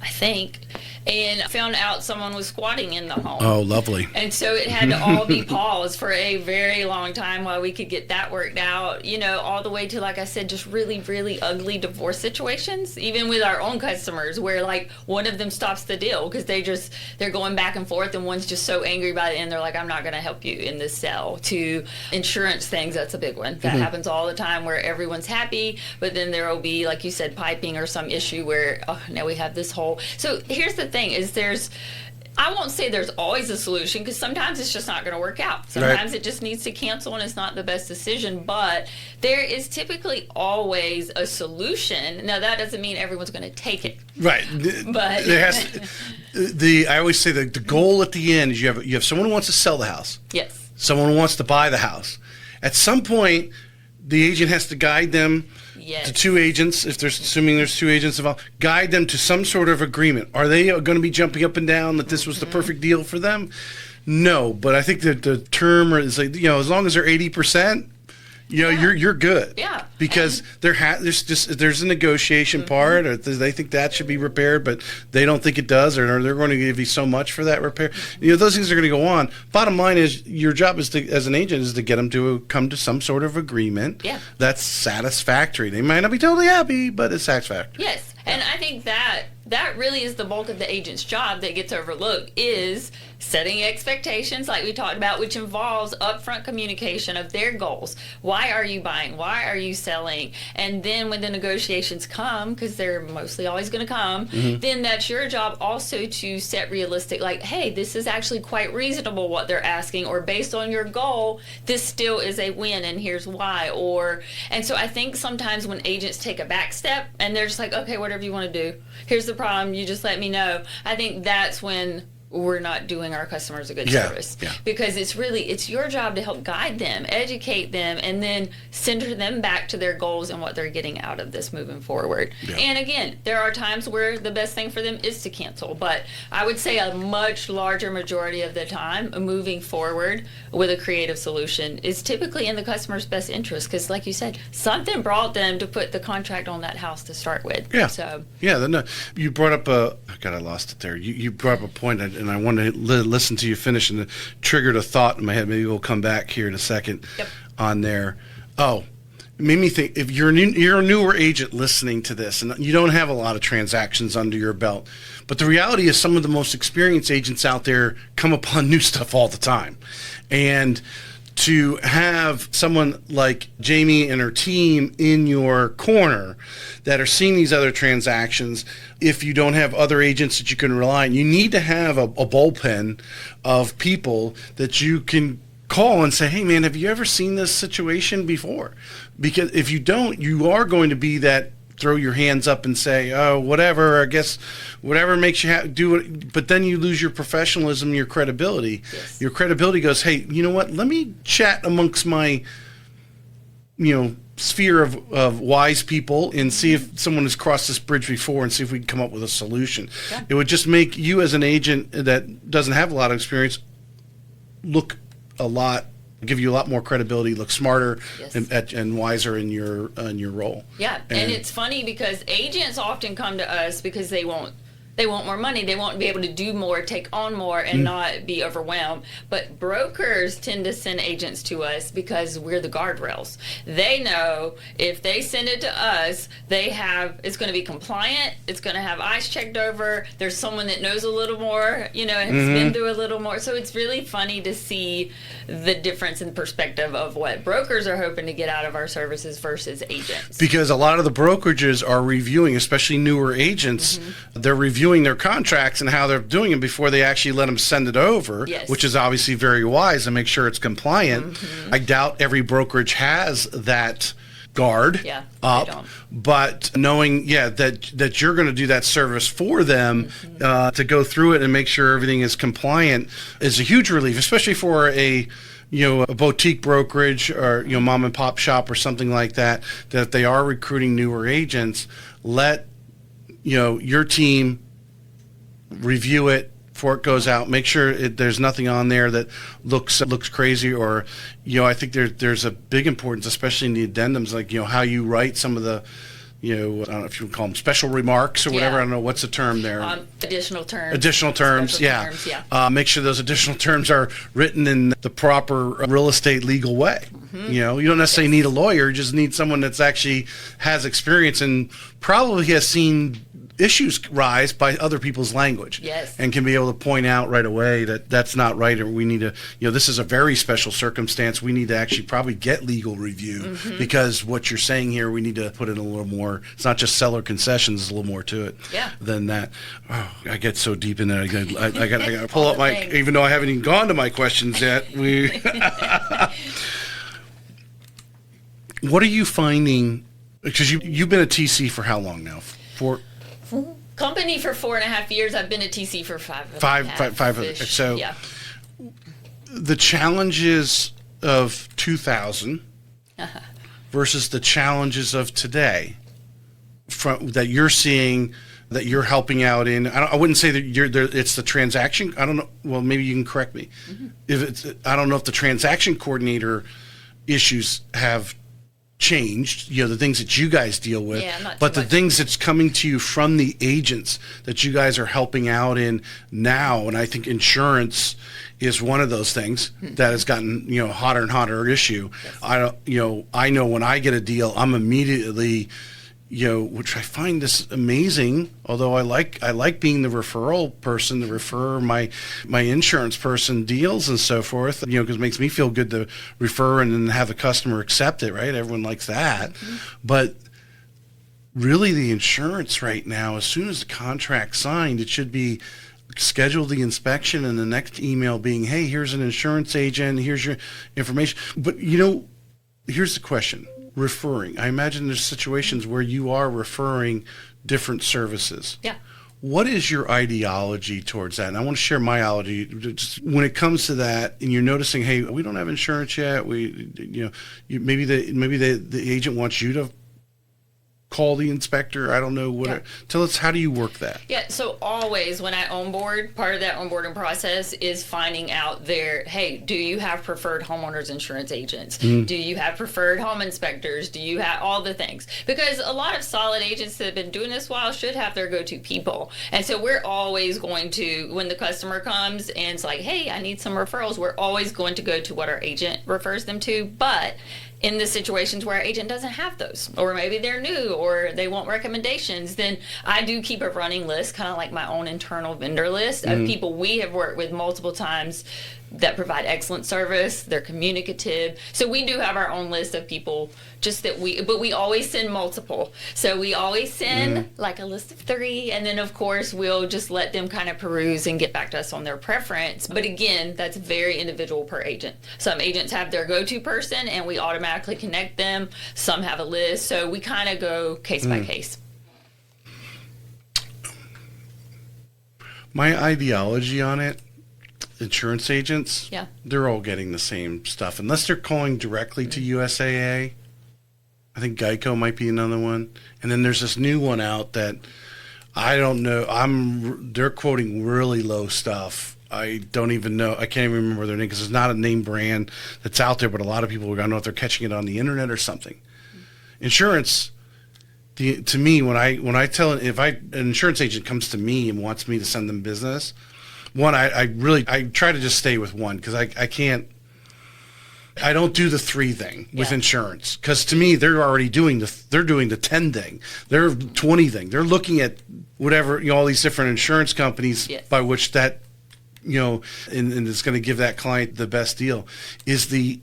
I think. and found out someone was squatting in the home. Oh, lovely. And so it had to all be paused for a very long time while we could get that worked out, all the way to, like I said, just really, really ugly divorce situations, even with our own customers, where like one of them stops the deal because they're going back and forth, and one's just so angry by the end, they're like, I'm not going to help you in this sale. To insurance things, that's a big one. That happens all the time, where everyone's happy, but then there will be, like you said, piping or some issue where, now we have this whole. So here's the thing is I won't say there's always a solution, because sometimes it's just not going to work out. Sometimes it just needs to cancel and it's not the best decision, but there is typically always a solution. Now, that doesn't mean everyone's going to take it. Right. But there has I always say the goal at the end is you have someone who wants to sell the house. Yes. Someone who wants to buy the house. At some point, the agent has to guide them to two agents, if there's assuming there's two agents involved, guide them to some sort of agreement. Are they going to be jumping up and down that this was the perfect deal for them? No, but I think that the term is like, as long as they're 80%, you're good. Yeah. Because there's a negotiation part, or they think that should be repaired, but they don't think it does, or they're going to give you so much for that repair. Those things are going to go on. Bottom line is, your job is as an agent is to get them to come to some sort of agreement that's satisfactory. They might not be totally happy, but it's satisfactory. Yes. And I think that really is the bulk of the agent's job that gets overlooked, is setting expectations, like we talked about, which involves upfront communication of their goals. Why are you buying? Why are you selling? And then when the negotiations come, because they're mostly always going to come, then that's your job also to set realistic, like, hey, this is actually quite reasonable what they're asking, or based on your goal, this still is a win, and here's why. And so I think sometimes when agents take a back step and they're just like, okay, whatever you want to do, here's the problem, you just let me know. I think that's when we're not doing our customers a good service, because it's your job to help guide them, educate them, and then center them back to their goals and what they're getting out of this moving forward. And again, there are times where the best thing for them is to cancel, but I would say a much larger majority of the time, moving forward with a creative solution is typically in the customer's best interest, because like you said, something brought them to put the contract on that house to start with. You brought up I lost it there. You brought up a point, and I want to listen to you finish, and it triggered a thought in my head. Maybe we'll come back here in a second on there. Oh, it made me think, if you're a newer agent listening to this, and you don't have a lot of transactions under your belt, but the reality is some of the most experienced agents out there come upon new stuff all the time. And to have someone like Jamie and her team in your corner that are seeing these other transactions, if you don't have other agents that you can rely on, you need to have a bullpen of people that you can call and say, hey man, have you ever seen this situation before? Because if you don't, you are going to be that throw your hands up and say, oh, whatever, I guess whatever makes you do it. But then you lose your professionalism, your credibility. Your credibility goes, hey, you know what? Let me chat amongst my, sphere of wise people and see if someone has crossed this bridge before, and see if we can come up with a solution. It would just make you, as an agent that doesn't have a lot of experience, give you a lot more credibility, look smarter and wiser in your role. And it's funny because agents often come to us because they want more money. They want to be able to do more, take on more, and not be overwhelmed. But brokers tend to send agents to us because we're the guardrails. They know if they send it to us, it's going to be compliant. It's going to have eyes checked over. There's someone that knows a little more, and has been through a little more. So it's really funny to see the difference in perspective of what brokers are hoping to get out of our services versus agents. Because a lot of the brokerages are reviewing, especially newer agents, they're reviewing their contracts and how they're doing it before they actually let them send it over, which is obviously very wise, and make sure it's compliant. I doubt every brokerage has that guard up, but knowing that you're going to do that service for them, to go through it and make sure everything is compliant, is a huge relief, especially for a boutique brokerage or mom and pop shop or something like that. That if they are recruiting newer agents, let your team review it before it goes out. Make sure there's nothing on there that looks crazy, or I think there's a big importance, especially in the addendums, like how you write some of I don't know if you would call them special remarks or whatever. I don't know what's the term there. Additional terms. Additional terms, Special terms, make sure those additional terms are written in the proper real estate legal way. You don't necessarily need a lawyer, you just need someone that's actually has experience and probably has seen issues rise by other people's language. Yes. And can be able to point out right away that that's not right, or we need to, this is a very special circumstance. We need to actually probably get legal review because what you're saying here, we need to put in a little more. It's not just seller concessions, there's a little more to it than that. Oh, I get so deep in there. I got to pull up my, even though I haven't even gone to my questions yet. What are you finding? Because you've been a TC for how long now? Company for 4.5 years. I've been a TC for five. So the challenges of 2000 versus the challenges of today that you're seeing, that you're helping out in. I wouldn't say that it's the transaction. I don't know. Well, maybe you can correct me. I don't know if the transaction coordinator issues have changed, the things that you guys deal with, but the things that's coming to you from the agents that you guys are helping out in now, and I think insurance is one of those things that has gotten hotter and hotter issue. I know when I get a deal, I'm immediately which I find this amazing, although I like being the referral person, to refer my insurance person deals and so forth, because it makes me feel good to refer and then have the customer accept it, right? Everyone likes that. But really the insurance right now, as soon as the contract's signed, it should be schedule the inspection and the next email being, hey, here's an insurance agent, here's your information. But here's the question. Referring. I imagine there's situations where you are referring different services. Yeah. What is your ideology towards that? And I want to share my ideology. Just when it comes to that, and you're noticing, hey, we don't have insurance yet. Maybe the agent wants you to call the inspector. I don't know what. Tell us, how do you work that? Yeah, so always when I onboard, part of that onboarding process is finding out hey, do you have preferred homeowners insurance agents? Do you have preferred home inspectors? Do you have all the things? Because a lot of solid agents that have been doing this a while should have their go-to people. And so we're always going to, when the customer comes and it's like, hey, I need some referrals, we're always going to go to what our agent refers them to. But in the situations where our agent doesn't have those, or maybe they're new, or they want recommendations, then I do keep a running list, kind of like my own internal vendor list of people we have worked with multiple times that provide excellent service. They're communicative. So we do have our own list of people, but we always send multiple. So we always send like a list of 3, and then of course we'll just let them kind of peruse and get back to us on their preference. But again, that's very individual per agent. Some agents have their go-to person and we automatically connect them. Some have a list. So we kind of go case by case. My ideology on it, insurance agents, they're all getting the same stuff. Unless they're calling directly to USAA. I think Geico might be another one. And then there's this new one out that I don't know. They're quoting really low stuff. I don't even know. I can't even remember their name because it's not a name brand that's out there, but a lot of people are going to know if they're catching it on the internet or something. Insurance, to me, when I tell if an insurance agent comes to me and wants me to send them business, one, I try to just stay with one because I don't do the 3 thing with insurance because to me they're already doing the 10 thing, they're 20 thing. They're looking at whatever all these different insurance companies by which that and it's going to give that client the best deal. Is the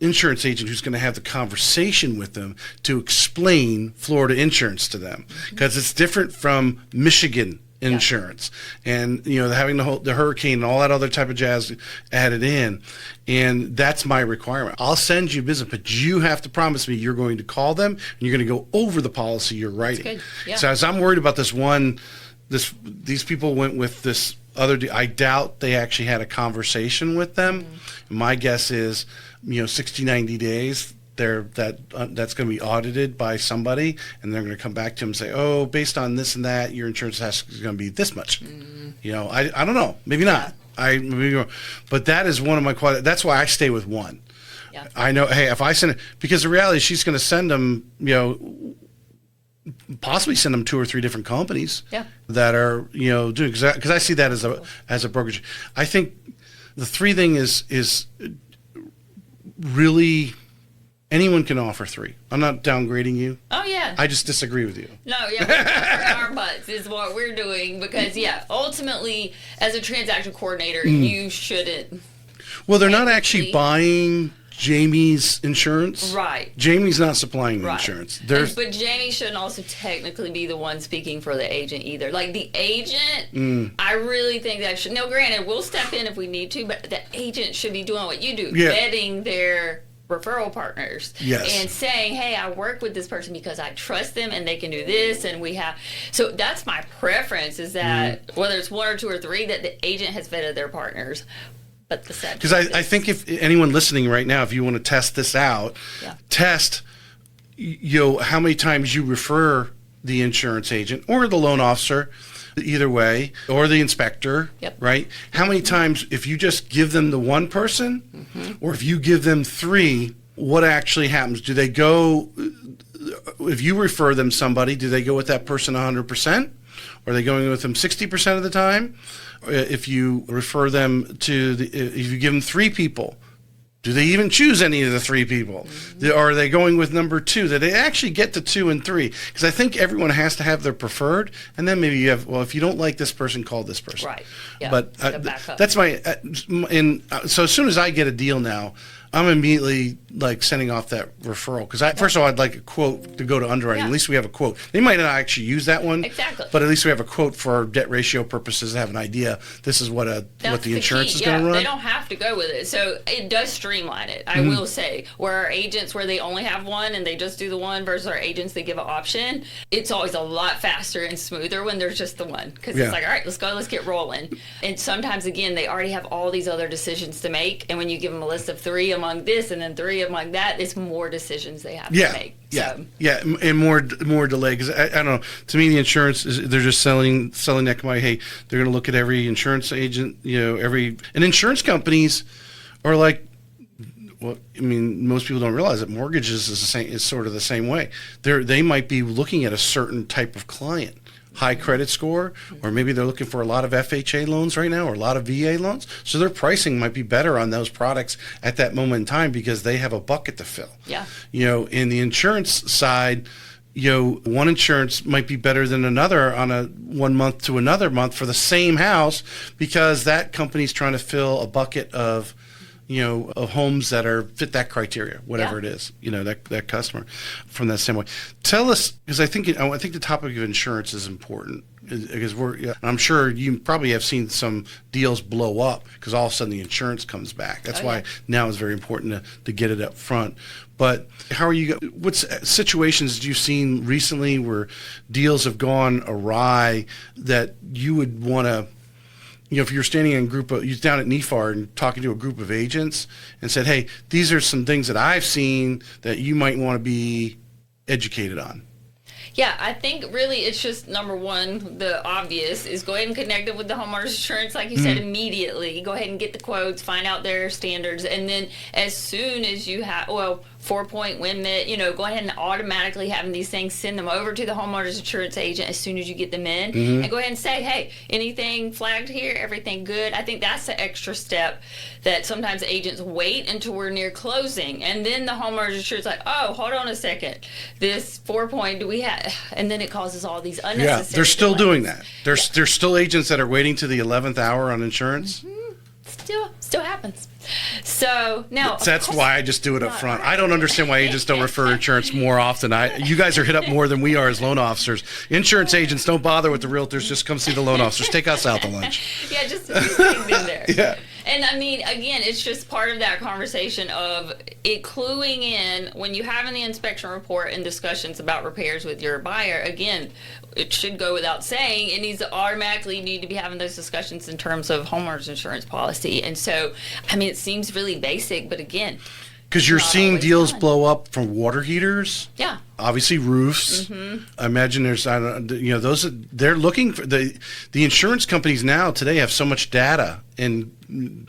insurance agent who's going to have the conversation with them to explain Florida insurance to them because it's different from Michigan insurance and having the hurricane and all that other type of jazz added in, and that's my requirement. I'll send you business, but you have to promise me you're going to call them and you're going to go over the policy you're writing. So as I'm worried about these people went with this other, I doubt they actually had a conversation with them. My guess is 60, 90 days that's going to be audited by somebody, and they're going to come back to him and say, oh, based on this and that, your insurance is going to be this much. I don't know, maybe not. But that is one of my qualities. That's why I stay with one. I know, hey, if I send it, because the reality is she's going to send them, possibly send them 2 or 3 different companies Yeah. that are, doing exactly, because I see that as a brokerage. I think the 3 thing is really anyone can offer 3. I'm not downgrading you. Oh, yeah. I just disagree with you. No, yeah, our butts is what we're doing because, ultimately, as a transaction coordinator, you shouldn't. Well, they're not actually buying Jamie's insurance. Right. Jamie's not supplying the insurance. But Jamie shouldn't also technically be the one speaking for the agent either. Like the agent, I really think that should. No, granted, we'll step in if we need to, but the agent should be doing what you do, vetting their referral partners and saying, hey, I work with this person because I trust them and they can do this, and we have. So that's my preference, is that whether it's 1 or 2 or 3, that the agent has vetted their partners. But the sad, because I think if anyone listening right now, if you want to test this out, test how many times you refer the insurance agent or the loan officer, either way, or the inspector, right? How many times, if you just give them the one person, or if you give them 3, what actually happens? Do they go, if you refer them somebody, do they go with that person 100%? Or are they going with them 60% of the time? If you refer them if you give them 3 people, do they even choose any of the 3 people? Or are they going with number 2? Do they actually get to 2 and 3? Because I think everyone has to have their preferred, and then maybe you have, well, if you don't like this person, call this person. Right. Yeah. But that's my, so as soon as I get a deal now, I'm immediately like sending off that referral because first of all, I'd like a quote to go to underwriting. At least we have a quote. They might not actually use that one, but at least we have a quote for our debt ratio purposes to have an idea. This is what the insurance is going to run. They don't have to go with it, so it does streamline it. I will say, where our agents where they only have one and they just do the one versus our agents that give an option, it's always a lot faster and smoother when there's just the one because it's like, all right, let's go, let's get rolling. And sometimes again, they already have all these other decisions to make, and when you give them a list of 3 among this and then 3 among that, it's more decisions they have to make. And more delay because I don't know. To me, the insurance they're just selling that commodity. Hey, they're going to look at every insurance agent, and insurance companies are like. Well, I mean, most people don't realize that mortgages is sort of the same way. They might be looking at a certain type of client. High credit score, or maybe they're looking for a lot of FHA loans right now or a lot of VA loans. So their pricing might be better on those products at that moment in time because they have a bucket to fill. Yeah. In the insurance side, one insurance might be better than another on a 1 month to another month for the same house because that company's trying to fill a bucket of of homes that fit that criteria, whatever it is, that customer from that standpoint. Tell us, because I think the topic of insurance is important because I'm sure you probably have seen some deals blow up because all of a sudden the insurance comes back. That's why now it's very important to get it up front. But what situations have you seen recently where deals have gone awry that you would want to, if you're standing in you're down at NEFAR and talking to a group of agents and said, hey, these are some things that I've seen that you might want to be educated on. Yeah, I think really it's just number one, the obvious is go ahead and connect it with the homeowner's insurance, like you said, immediately. Go ahead and get the quotes, find out their standards, and then as soon as you have, 4-point limit, go ahead and automatically having these things, send them over to the homeowner's insurance agent as soon as you get them in, and go ahead and say, hey, anything flagged here, everything good. I think that's the extra step that sometimes agents wait until we're near closing, and then the homeowner's insurance like, oh, hold on a second, this 4-point, do we have, and then it causes all these unnecessary they're still delays. Doing that. There's still agents that are waiting to the 11th hour on insurance. Still happens. So now that's why I just do it up front. I don't understand why agents don't refer insurance more often. You guys are hit up more than we are as loan officers. Insurance agents don't bother with the realtors. Just come see the loan officers. Take us out to lunch. Just things in there. And I mean, again, it's just part of that conversation of it cluing in when you have in the inspection report and discussions about repairs with your buyer. Again, it should go without saying it needs to automatically need to be having those discussions in terms of homeowners insurance policy. And so, I mean, it seems really basic, but again, because you're seeing deals blow up from water heaters. Yeah. Obviously roofs. I imagine there's, those they're looking for the insurance companies now today have so much data and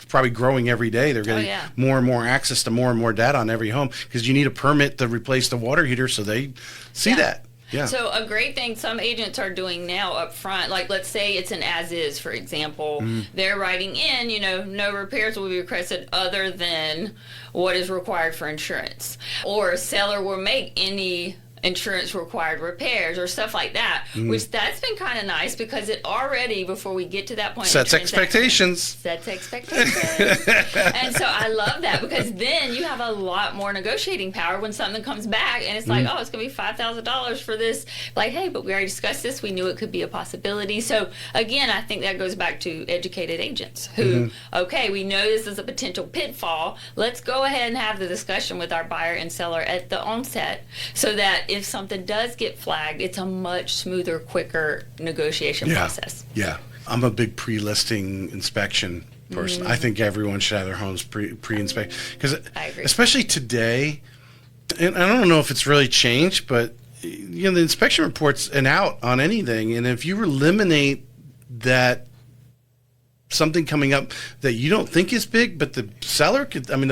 probably growing every day. They're getting more and more access to more and more data on every home because you need a permit to replace the water heater. So they see that. Yeah. So a great thing some agents are doing now up front, like let's say it's an as-is, for example, they're writing in, no repairs will be requested other than what is required for insurance. Or a seller will make any insurance required repairs or stuff like that, which that's been kind of nice because it already, before we get to that point, Sets expectations. And so I love that because then you have a lot more negotiating power when something comes back and it's like, oh, it's going to be $5,000 for this. Like, hey, but we already discussed this. We knew it could be a possibility. So again, I think that goes back to educated agents who, okay, we know this is a potential pitfall. Let's go ahead and have the discussion with our buyer and seller at the onset so that if something does get flagged, it's a much smoother, quicker negotiation process. Yeah. I'm a big pre-listing inspection person. I think everyone should have their homes pre-inspected. Because especially today, and I don't know if it's really changed, but the inspection report's an out on anything. And if you eliminate that something coming up that you don't think is big, but the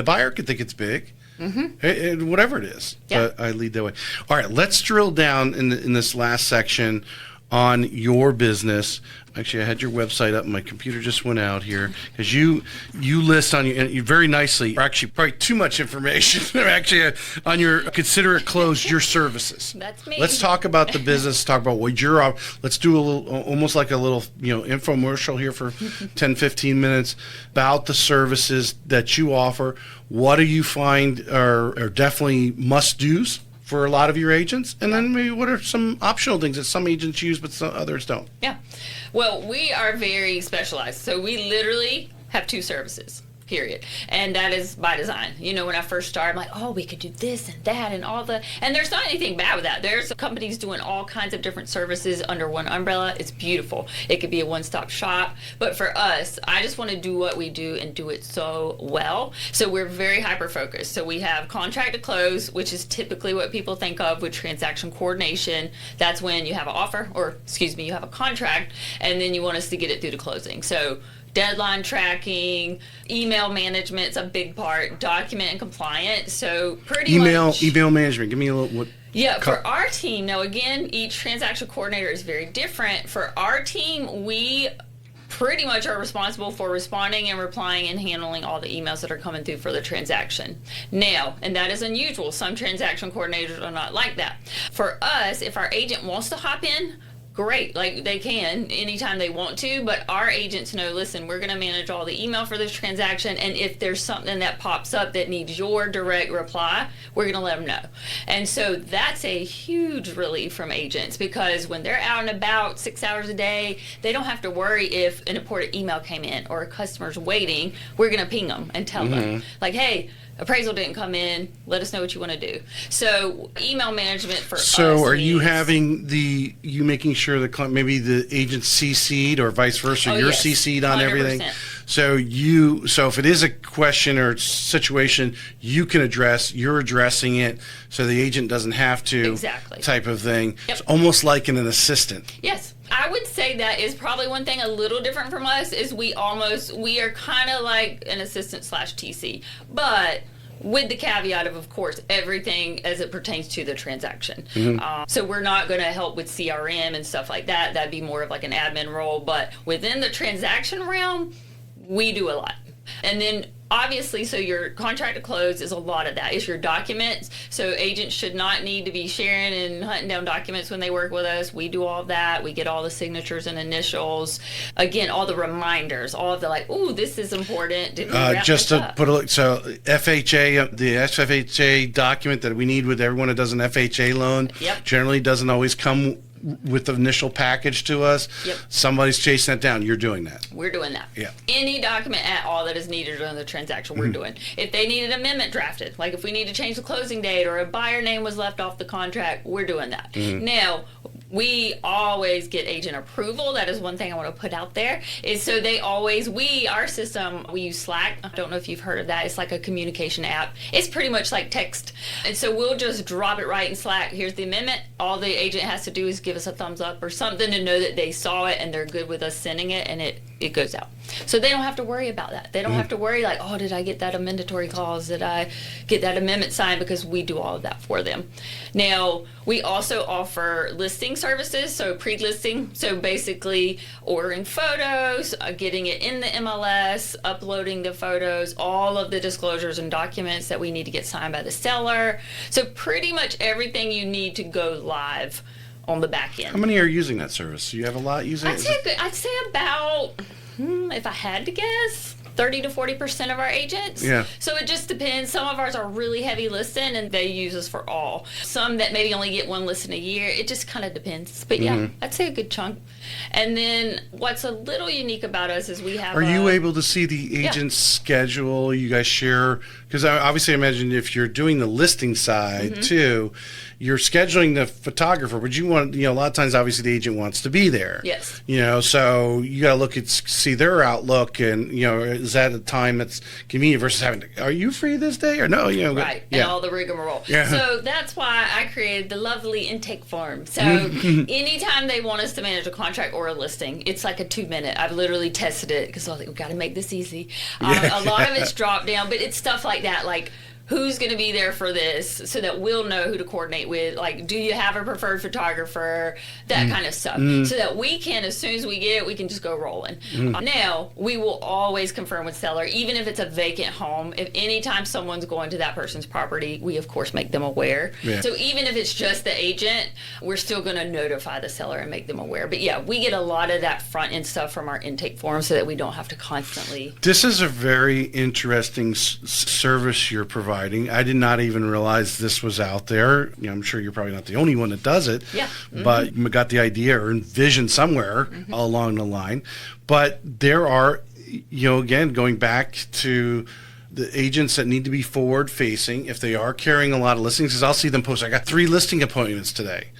buyer could think it's big. Whatever it is, I lead that way. All right, let's drill down in this last section on your business. Actually, I had your website up. My computer just went out here because you list on you very nicely. Actually, probably too much information. Actually, on your consider it closed your services. That's me. Let's talk about the business. Talk about what you're. Let's do a little, almost like a little, infomercial here for 10, 15 minutes about the services that you offer. What do you find are definitely must-dos for a lot of your agents? And then maybe what are some optional things that some agents use but some others don't? Yeah. Well, we are very specialized. So we literally have 2 services, period. And that is by design. When I first started, I'm like, oh, we could do this and that and and there's not anything bad with that. There's companies doing all kinds of different services under one umbrella. It's beautiful. It could be a one-stop shop. But for us, I just want to do what we do and do it so well. So we're very hyper-focused. So we have contract to close, which is typically what people think of with transaction coordination. That's when you have an offer, you have a contract, and then you want us to get it through to closing. So deadline tracking, email management's a big part, document and compliance. So pretty much email management. Give me a little for our team. Now again, each transaction coordinator is very different. For our team, we pretty much are responsible for responding and replying and handling all the emails that are coming through for the transaction. Now, and that is unusual. Some transaction coordinators are not like that. For us, if our agent wants to hop in, great, like they can anytime they want to, but our agents know, listen, we're going to manage all the email for this transaction, and if there's something that pops up that needs your direct reply, we're going to let them know. And so that's a huge relief from agents because when they're out and about 6 hours a day, they don't have to worry if an important email came in or a customer's waiting. We're going to ping them and tell them, like, hey, appraisal didn't come in. Let us know what you want to do. So email management for us. So are you having you making sure the client, maybe the agent CC'd or vice versa, you're yes, CC'd on 100%. Everything? So if it is a question or situation you can address, you're addressing it so the agent doesn't have to. Exactly. Type of thing. Yep. It's almost like an assistant. Yes. I would say that is probably one thing a little different from us is we are kind of like an assistant / TC, but with the caveat of course, everything as it pertains to the transaction. So we're not going to help with CRM and stuff like that. That'd be more of like an admin role, but within the transaction realm, we do a lot. And then obviously, so your contract to close is a lot of that. It's your documents. So agents should not need to be sharing and hunting down documents when they work with us. We do all that. We get all the signatures and initials. Again, all the reminders, all of the ooh, this is important. Just to put FHA, the FHA document that we need with everyone that does an FHA loan generally doesn't always come with the initial package to us. Somebody's chasing that down. You're doing that. We're doing that. Any document at all that is needed during the transaction, we're doing. If they need an amendment drafted, like if we need to change the closing date or a buyer name was left off the contract, we're doing that. Now, we always get agent approval. That is one thing I want to put out there. Is so our system, we use Slack. I don't know if you've heard of that. It's like a communication app. It's pretty much like text. And so we'll just drop it right in Slack. Here's the amendment. All the agent has to do is give us a thumbs up or something to know that they saw it and they're good with us sending it, and it it goes out. So they don't have to worry about that. They don't have to worry like, oh, did I get that amendatory clause? Did I get that amendment signed? Because we do all of that for them. Now, we also offer listing services, so pre-listing. So basically ordering photos, getting it in the MLS, uploading the photos, all of the disclosures and documents that we need to get signed by the seller. So pretty much everything you need to go live on the back end. How many are using that service? Do you have a lot using it? I'd say about, if I had to guess, 30 to 40% of our agents. Yeah. So it just depends. Some of ours are really heavy listing and they use us for all. Some that maybe only get one listing a year. It just kind of depends. But yeah, I'd say a good chunk. And then what's a little unique about us is we have. Are you able to see the agent's schedule? You guys share? Because obviously I imagine if you're doing the listing side too, you're scheduling the photographer, but you want, a lot of times obviously the agent wants to be there. Yes. So you got to look at, see their outlook and, is that a time that's convenient versus having to, are you free this day or no? Right. And all the rigmarole. Yeah. So that's why I created the lovely intake form. So anytime they want us to manage a contract or a listing, it's like a 2-minute. I've literally tested it because I was like, we've got to make this easy. A lot of it's dropped down, but it's stuff like that, like who's going to be there for this so that we'll know who to coordinate with. Like, do you have a preferred photographer? That kind of stuff. So that we can, as soon as we get it, we can just go rolling. Now, we will always confirm with seller, even if it's a vacant home. If anytime someone's going to that person's property, we, of course, make them aware. Yeah. So even if it's just the agent, we're still going to notify the seller and make them aware. But yeah, we get a lot of that front end stuff from our intake form so that we don't have to constantly. This is a very interesting service you're providing. I did not even realize this was out there. I'm sure you're probably not the only one that does it. Yeah. But you got the idea or envision somewhere along the line. But there are, again, going back to the agents that need to be forward facing, if they are carrying a lot of listings, because I'll see them post, I got 3 listing appointments today.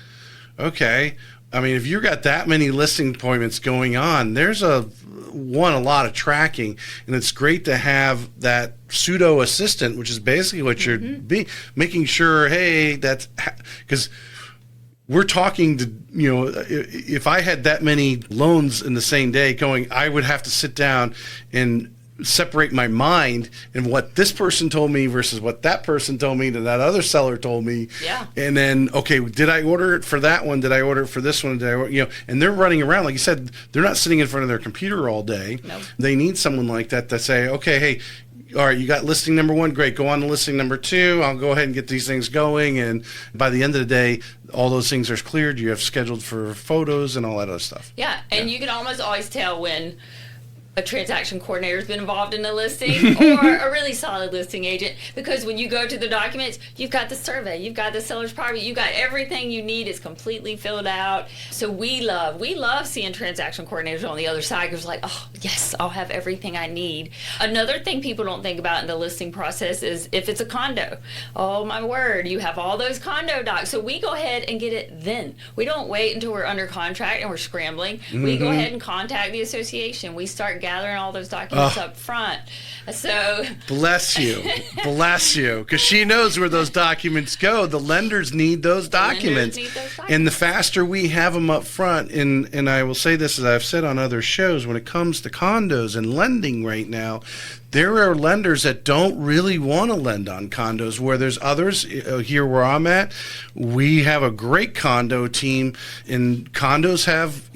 Okay. I mean, if you've got that many listing appointments going on, there's a lot of tracking, and it's great to have that pseudo assistant, which is basically what you're making sure, hey, that's because we're talking to, if I had that many loans in the same day going, I would have to sit down and separate my mind and what this person told me versus what that person told me that other seller told me. Yeah. And then, okay, did I order it for that one? Did I order it for this one? Did I, and they're running around. Like you said, they're not sitting in front of their computer all day. Nope. They need someone like that to say, okay, hey, all right, you got listing number 1, great. Go on to listing number 2. I'll go ahead and get these things going. And by the end of the day, all those things are cleared. You have scheduled for photos and all that other stuff. Yeah. And you can almost always tell when a transaction coordinator has been involved in the listing or a really solid listing agent, because when you go to the documents, you've got the survey, you've got the seller's property, you've got everything you need is completely filled out. So we love seeing transaction coordinators on the other side, because like, oh yes, I'll have everything I need. Another thing people don't think about in the listing process is if it's a condo. Oh my word, you have all those condo docs. So we go ahead and get it then. We don't wait until we're under contract and we're scrambling. We go ahead and contact the association. We start gathering all those documents up front. So bless you, because she knows where those documents go. The lenders need those documents, and the faster we have them up front. And I will say this, as I've said on other shows, when it comes to condos and lending right now, there are lenders that don't really want to lend on condos, where there's others. Here where I'm at, we have a great condo team, and condos have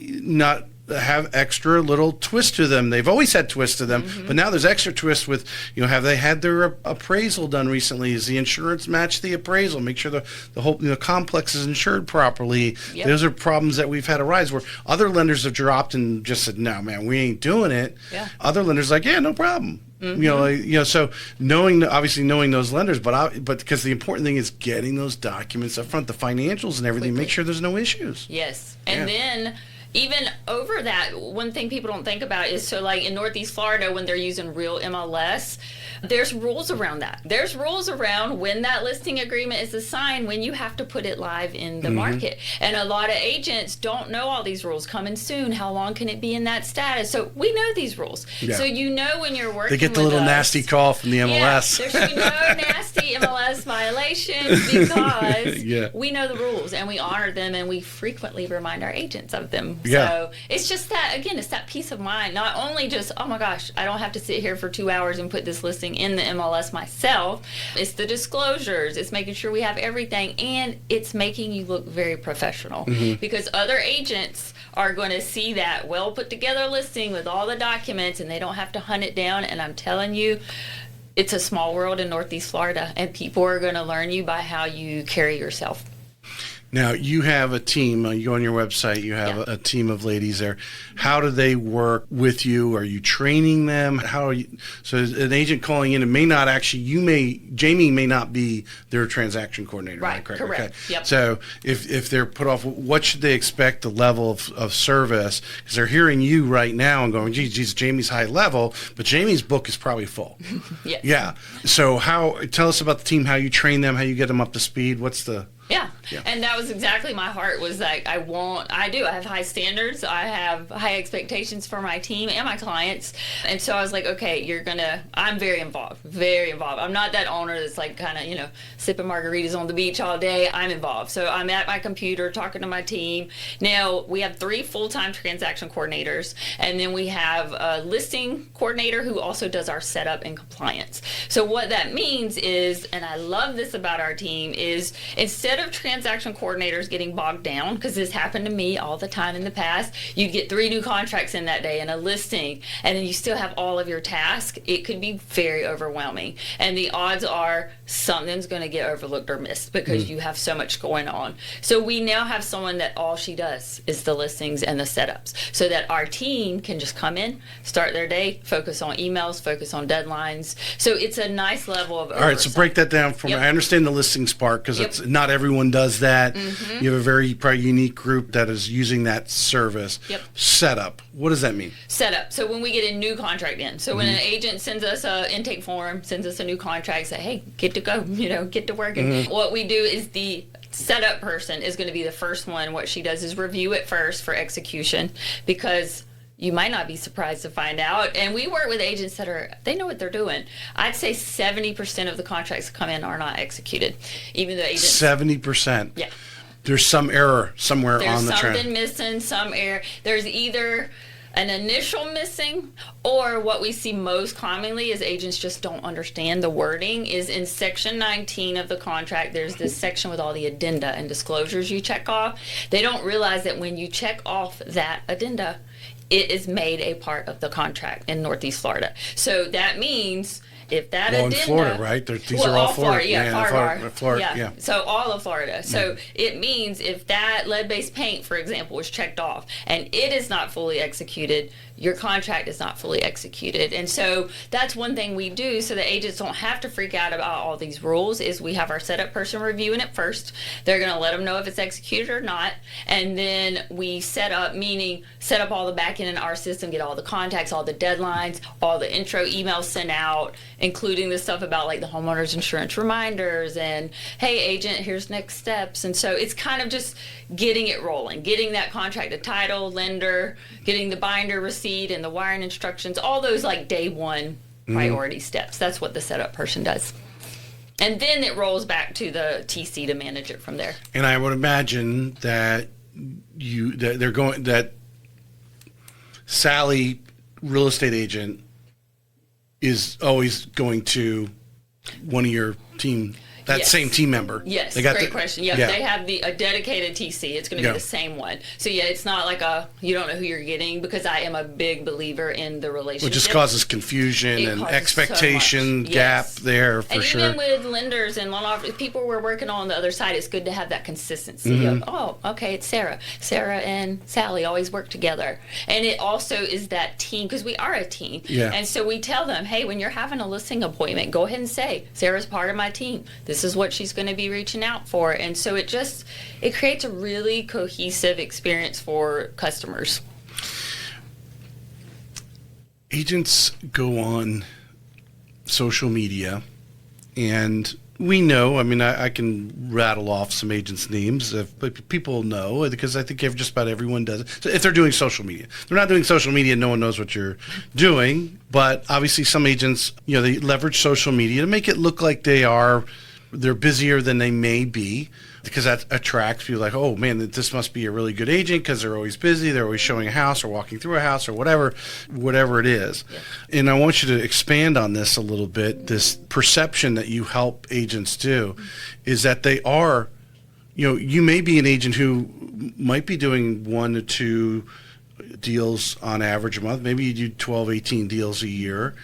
extra little twist to them. They've always had twist to them, but now there's extra twist with, have they had their appraisal done recently? Is the insurance match the appraisal? Make sure the whole complex is insured properly. Yep. Those are problems that we've had arise where other lenders have dropped and just said, no, man, we ain't doing it. Yeah. Other lenders like, yeah, no problem. So knowing those lenders, but because the important thing is getting those documents up front, the financials and everything, make sure there's no issues. Yes. And then even over that, one thing people don't think about is, so like in Northeast Florida, when they're using real MLS, there's rules around that. There's rules around when that listing agreement is assigned, when you have to put it live in the market. And a lot of agents don't know all these rules. Coming soon, how long can it be in that status? So we know these rules. Yeah. So when you're working, they get the little nasty call from the MLS. Yeah, there should be no nasty MLS violations. situations because Yeah. we know the rules and we honor them and we frequently remind our agents of them. Yeah. So it's just that, again, it's that peace of mind. Not only just, oh my gosh, I don't have to sit here for 2 hours and put this listing in the MLS myself. It's the disclosures. It's making sure we have everything, and it's making you look very professional because other agents are going to see that well put together listing with all the documents and they don't have to hunt it down. And I'm telling you, it's a small world in Northeast Florida, and people are going to learn you by how you carry yourself. Now, you have a team. You go on your website, you have a team of ladies there. How do they work with you? Are you training them? How are you? So an agent calling in, it may not actually, Jamie may not be their transaction coordinator. Right, correct? correct. Okay. Yep. So if they're put off, what should they expect the level of service? Because they're hearing you right now and going, geez, Jamie's high level, but Jamie's book is probably full. Yes. Yeah. So tell us about the team, how you train them, how you get them up to speed. What's the... Yeah. And that was exactly my heart, was like, I have high standards. I have high expectations for my team and my clients. And so I was like, okay, I'm very involved. I'm not that owner that's like kind of, sipping margaritas on the beach all day. I'm involved. So I'm at my computer talking to my team. Now we have 3 full-time transaction coordinators, and then we have a listing coordinator who also does our setup and compliance. So what that means is, and I love this about our team, is instead of transaction coordinators getting bogged down, because this happened to me all the time in the past, you'd get 3 new contracts in that day and a listing, and then you still have all of your tasks. It could be very overwhelming, and the odds are something's going to get overlooked or missed because you have so much going on. So we now have someone that all she does is the listings and the setups, so that our team can just come in, start their day, focus on emails, focus on deadlines. So it's a nice level of oversight. All right, so break that down for me. I understand the listings part, because it's not everyone does that. You have a very probably unique group that is using that service. Setup, what does that mean? Setup. So when we get a new contract in, so when an agent sends us an intake form, sends us a new contract, say, hey, get to go, get to work. And what we do is the setup person is going to be the first one. What she does is review it first for execution, because you might not be surprised to find out. And we work with agents they know what they're doing. I'd say 70% of the contracts that come in are not executed. Even the agents. 70%? Yeah. There's some error somewhere on the There's trend. something missing, some error. There's either an initial missing, or what we see most commonly is agents just don't understand the wording. Is in section 19 of the contract, there's this section with all the addenda and disclosures you check off. They don't realize that when you check off that addenda, it is made a part of the contract in Northeast Florida. So that means if that addenda... in Florida, right? These are all Florida. Florida. So all of Florida. So it means if that lead-based paint, for example, was checked off and it is not fully executed, your contract is not fully executed. And so that's one thing we do so the agents don't have to freak out about all these rules, is we have our setup person reviewing it first. They're going to let them know if it's executed or not. And then we set up, meaning set up all the back end in our system, get all the contacts, all the deadlines, all the intro emails sent out, including the stuff about like the homeowner's insurance reminders and, hey, agent, here's next steps. And so it's kind of just getting it rolling, getting that contract, a title, lender, getting the binder receipt and the wiring instructions, all those like day one priority steps. That's what the setup person does. And then it rolls back to the TC to manage it from there. And I would imagine that that Sally, real estate agent, is always going to one of your team, same team member. Yes, great question. Yeah, they have a dedicated TC. It's going to be the same one. So it's not like you don't know who you're getting, because I am a big believer in the relationship. It just causes confusion and expectation gap there for sure. And even with lenders and loan officers, people we're working on the other side, it's good to have that consistency of, okay, it's Sarah. Sarah and Sally always work together. And it also is that team, because we are a team. Yeah. And so we tell them, hey, when you're having a listing appointment, go ahead and say, Sarah's part of my team. This is what she's going to be reaching out for. And so it creates a really cohesive experience for customers. Agents go on social media, and we know, I can rattle off some agents' names, but people know, because I think just about everyone does it. So if they're doing social media, they're not doing social media, no one knows what you're doing. But obviously some agents, they leverage social media to make it look like they are they're busier than they may be, because that attracts people like, oh man, this must be a really good agent because they're always busy, they're always showing a house or walking through a house or whatever it is. Yeah. And I want you to expand on this a little bit. This perception that you help agents do is that they are, you may be an agent who might be doing 1 to 2 deals on average a month. Maybe you do 12, 18 deals a year.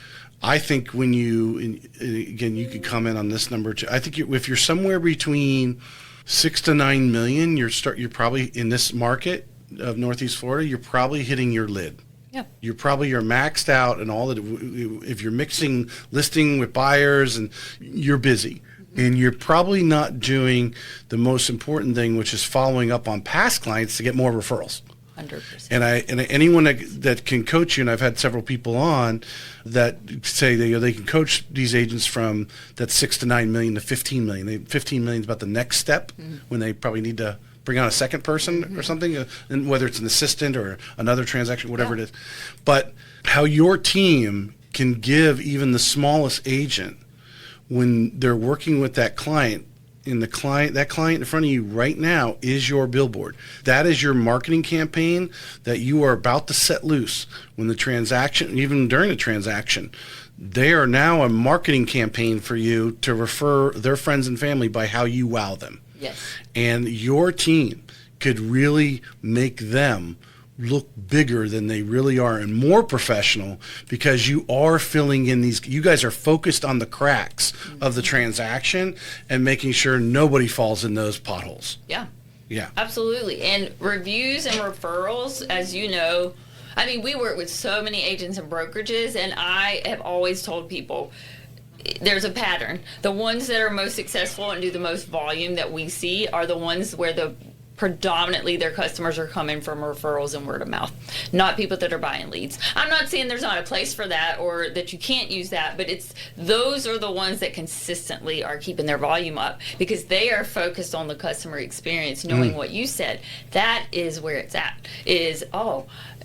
I think when again, you could comment on this number too. I think if you're somewhere between 6 to 9 million, you're probably in this market of Northeast Florida, you're probably hitting your lid. Yeah. You're maxed out and all that. If you're mixing listing with buyers and you're busy, and you're probably not doing the most important thing, which is following up on past clients to get more referrals. 100%. And anyone that can coach you, and I've had several people on that say they can coach these agents from that 6 to 9 million to 15 million. 15 million is about the next step when they probably need to bring on a second person or something, and whether it's an assistant or another transaction, whatever it is. But how your team can give even the smallest agent, when they're working with that client, that client in front of you right now is your billboard. That is your marketing campaign that you are about to set loose. When the transaction, even during the transaction, they are now a marketing campaign for you to refer their friends and family by how you wow them. Yes. And your team could really make them look bigger than they really are and more professional, because you are filling in you guys are focused on the cracks of the transaction and making sure nobody falls in those potholes. Yeah. Yeah. Absolutely. And reviews and referrals, as you know, I mean, we work with so many agents and brokerages, and I have always told people, there's a pattern. The ones that are most successful and do the most volume that we see are the ones where predominantly their customers are coming from referrals and word of mouth, not people that are buying leads. I'm not saying there's not a place for that or that you can't use that, but those are the ones that consistently are keeping their volume up, because they are focused on the customer experience, knowing what you said. That is where it's at,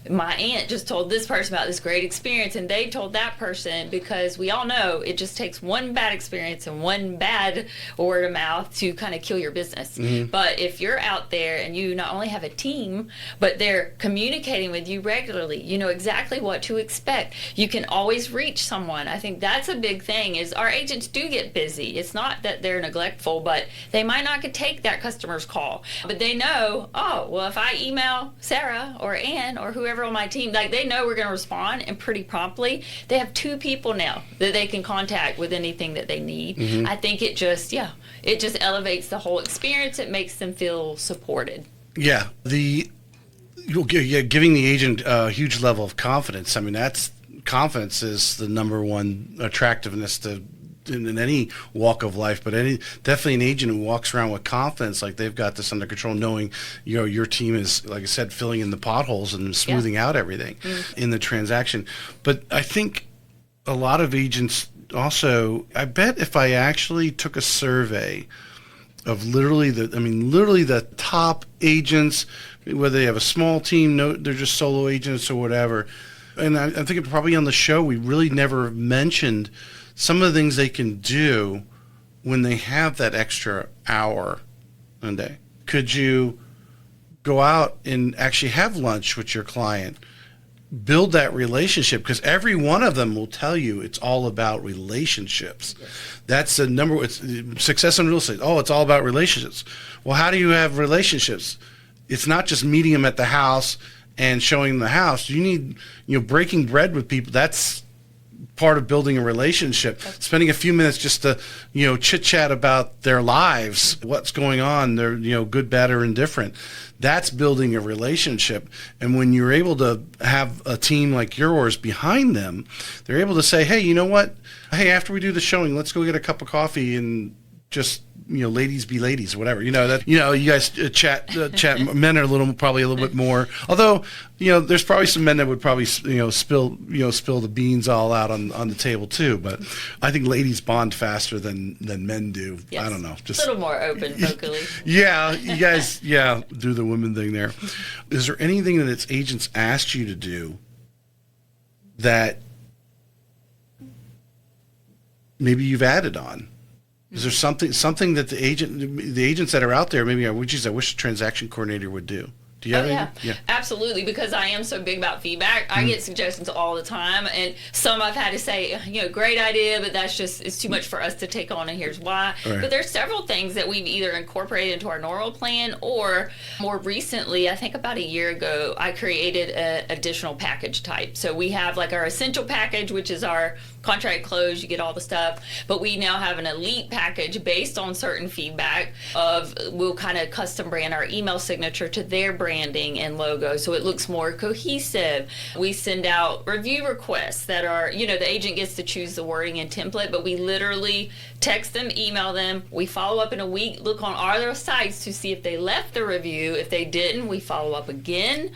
my aunt just told this person about this great experience, and they told that person, because we all know it just takes one bad experience and one bad word of mouth to kind of kill your business. But if you're out there and you not only have a team, but they're communicating with you regularly, you know exactly what to expect. You can always reach someone. I think that's a big thing, is our agents do get busy. It's not that they're neglectful, but they might not take that customer's call. But they know, if I email Sarah or Ann or whoever on my team, like, they know we're going to respond, and pretty promptly. They have 2 people now that they can contact with anything that they need. I think it just elevates the whole experience. It makes them feel supported. Yeah. Giving the agent a huge level of confidence. I mean, confidence is the number one attractiveness in any walk of life, but definitely an agent who walks around with confidence, like they've got this under control, knowing your team is, like I said, filling in the potholes and smoothing out everything in the transaction. But I think a lot of agents also, I bet if I actually took a survey of literally the top agents, whether they have a small team, they're just solo agents or whatever, and I think probably on the show we really never mentioned some of the things they can do when they have that extra hour a day. Could you go out and actually have lunch with your client, build that relationship? Because every one of them will tell you it's all about relationships. Yes. That's the number. It's success in real estate. It's all about relationships. Well, how do you have relationships? It's not just meeting them at the house and showing them the house. You need, breaking bread with people. That's part of building a relationship. Spending a few minutes just to, chit chat about their lives, what's going on, their, good, bad, or indifferent. That's building a relationship. And when you're able to have a team like yours behind them, they're able to say, hey, you know what? Hey, after we do the showing, let's go get a cup of coffee and just, ladies be ladies, whatever. You guys chat. Men are probably a little bit more. Although, there's probably some men that would probably, spill the beans all out on the table too. But I think ladies bond faster than men do. Yes. I don't know. Just a little more open vocally. Yeah, you guys, do the women thing there. Is there anything that its agents asked you to do that maybe you've added on? Is there something that the agents that are out there, maybe I wish the transaction coordinator would do? Do you have anything? Yeah, absolutely. Because I am so big about feedback, I get suggestions all the time, and some I've had to say, great idea, but it's too much for us to take on, and here's why. Right. But there's several things that we've either incorporated into our normal plan, or more recently, I think about a year ago, I created an additional package type. So we have like our essential package, which is our contract close, you get all the stuff, but we now have an elite package based on certain feedback we'll kind of custom brand our email signature to their branding and logo so it looks more cohesive. We send out review requests that are, the agent gets to choose the wording and template, but we literally text them, email them, we follow up in a week, look on our sites to see if they left the review. If they didn't, we follow up again.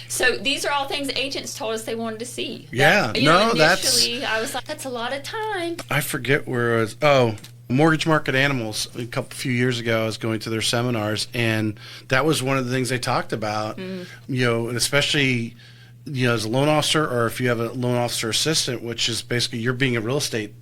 So these are all things agents told us they wanted to see. Initially, I was like, that's a lot of time. I forget where it was. Mortgage Market Animals. Few years ago, I was going to their seminars, and that was one of the things they talked about. And especially, as a loan officer, or if you have a loan officer assistant, which is basically you're being a real estate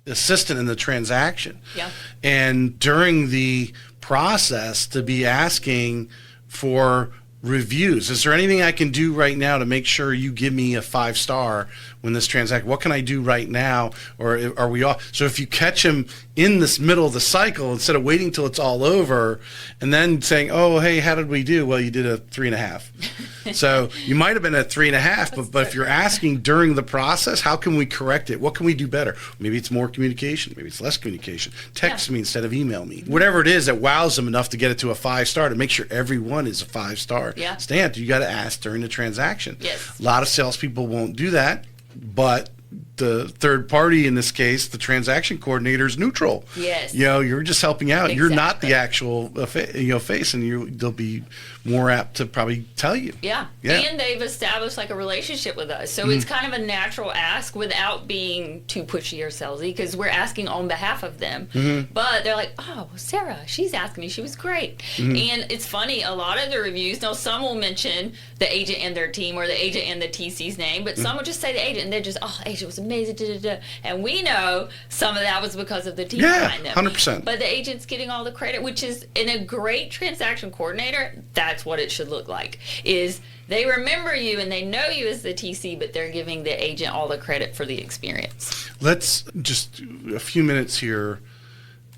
assistant in the transaction. Yeah. And during the process, to be asking for reviews. Is there anything I can do right now to make sure you give me a 5-star when this transaction? What can I do right now? Or are we off? So if you catch them in this middle of the cycle, instead of waiting till it's all over and then saying, oh, hey, how did we do? Well, you did a 3.5. So you might have been at 3.5, but if you're asking during the process, how can we correct it? What can we do better? Maybe it's more communication. Maybe it's less communication. Text me instead of email me. Whatever it is that wows them enough to get it to a 5-star, to make sure everyone is a 5-star. Stamp, you got to ask during the transaction. Yes. A lot of salespeople won't do that, but the third party, in this case, the transaction coordinator, is neutral. Yes. You're just helping out. Exactly. You're not the actual face, and they'll be more apt to probably tell you. Yeah. And they've established like a relationship with us. So it's kind of a natural ask without being too pushy or salesy, because we're asking on behalf of them. But they're like, oh, Sarah, she's asking me. She was great. And it's funny, a lot of the reviews, now some will mention the agent and their team, or the agent and the TC's name, but some will just say the agent, and they're just, oh, agent was amazing. And we know some of that was because of the team behind them. 100%. But the agent's getting all the credit, which is, in a great transaction coordinator, that's what it should look like, is they remember you and they know you as the TC, but they're giving the agent all the credit for the experience. Let's just a few minutes here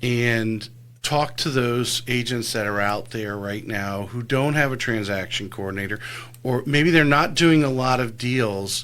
and talk to those agents that are out there right now who don't have a transaction coordinator, or maybe they're not doing a lot of deals,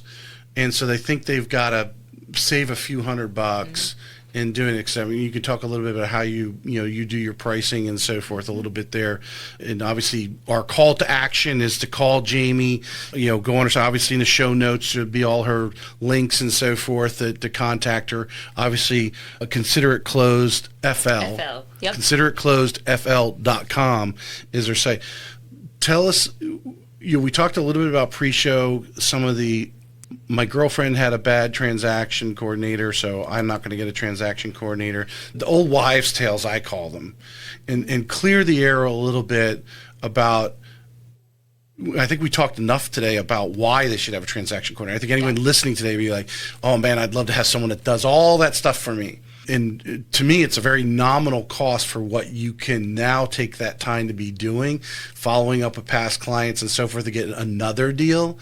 and so they think they've got to save a few $100 in doing it. So, I mean, you can talk a little bit about how you do your pricing and so forth a little bit there. And obviously our call to action is to call Jamie, go on. So obviously in the show notes should be all her links and so forth to contact her. Obviously Consider It Closed FL. Yep. ConsiderItClosedFL.com is her site. Tell us, we talked a little bit about pre-show, my girlfriend had a bad transaction coordinator, so I'm not going to get a transaction coordinator. The old wives' tales, I call them, and clear the air a little bit about. I think we talked enough today about why they should have a transaction coordinator. I think anyone listening today would be like, oh man, I'd love to have someone that does all that stuff for me. And to me, it's a very nominal cost for what you can now take that time to be doing, following up with past clients and so forth to get another deal.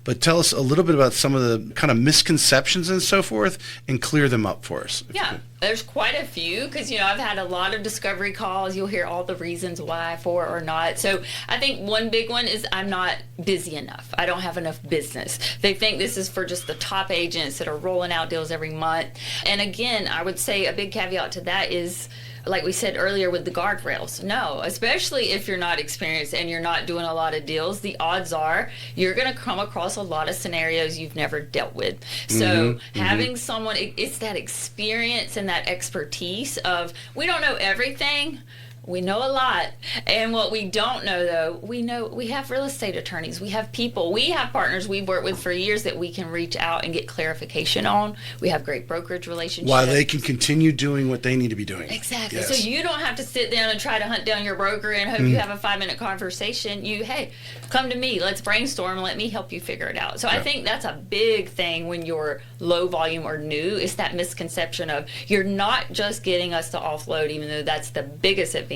But tell us a little bit about some of the kind of misconceptions and so forth, and clear them up for us. Yeah, there's quite a few, because I've had a lot of discovery calls. You'll hear all the reasons why, for or not. So I think one big one is I'm not busy enough. I don't have enough business. They think this is for just the top agents that are rolling out deals every month. And again, I would say a big caveat to that is, like we said earlier with the guardrails, no, especially if you're not experienced and you're not doing a lot of deals, the odds are you're going to come across a lot of scenarios you've never dealt with. So having someone, it's that experience and that expertise of, we don't know everything, We know a lot. And what we don't know, though, we have real estate attorneys. We have people. We have partners we've worked with for years that we can reach out and get clarification on. We have great brokerage relationships. While they can continue doing what they need to be doing. Exactly. Yes. So you don't have to sit down and try to hunt down your broker and hope you have a 5-minute conversation. Hey, come to me. Let's brainstorm and let me help you figure it out. So I think that's a big thing when you're low volume or new, is that misconception of you're not just getting us to offload, even though that's the biggest advantage.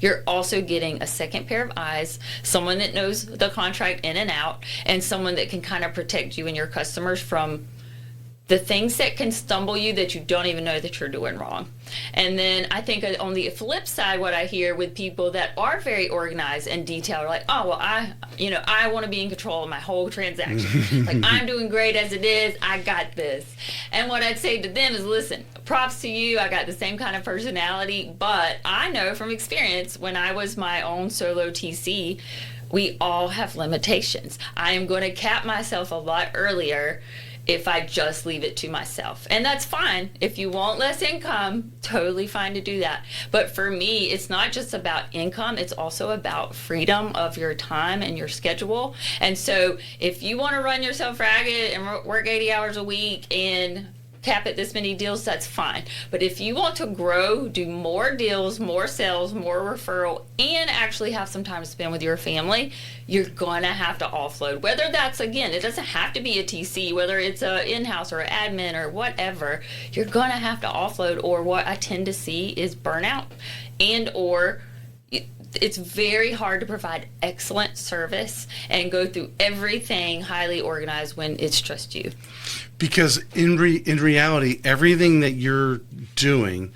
You're also getting a second pair of eyes, someone that knows the contract in and out, and someone that can kind of protect you and your customers from the things that can stumble you that you don't even know that you're doing wrong. And then I think on the flip side, what I hear with people that are very organized and detailed are like, oh, well, I want to be in control of my whole transaction. Like, I'm doing great as it is. I got this. And what I'd say to them is, listen, props to you. I got the same kind of personality, but I know from experience when I was my own solo TC, we all have limitations. I am going to cap myself a lot earlier if I just leave it to myself. And that's fine. If you want less income, totally fine to do that. But for me, it's not just about income, it's also about freedom of your time and your schedule. And so if you want to run yourself ragged and work 80 hours a week and cap at this many deals, that's fine. But if you want to grow, do more deals, more sales, more referral, and actually have some time to spend with your family, you're going to have to offload. Whether that's, again, it doesn't have to be a TC, whether it's a in-house or an admin or whatever, you're going to have to offload. Or what I tend to see is burnout, and or it's very hard to provide excellent service and go through everything highly organized when it's just you. Because in reality, everything that you're doing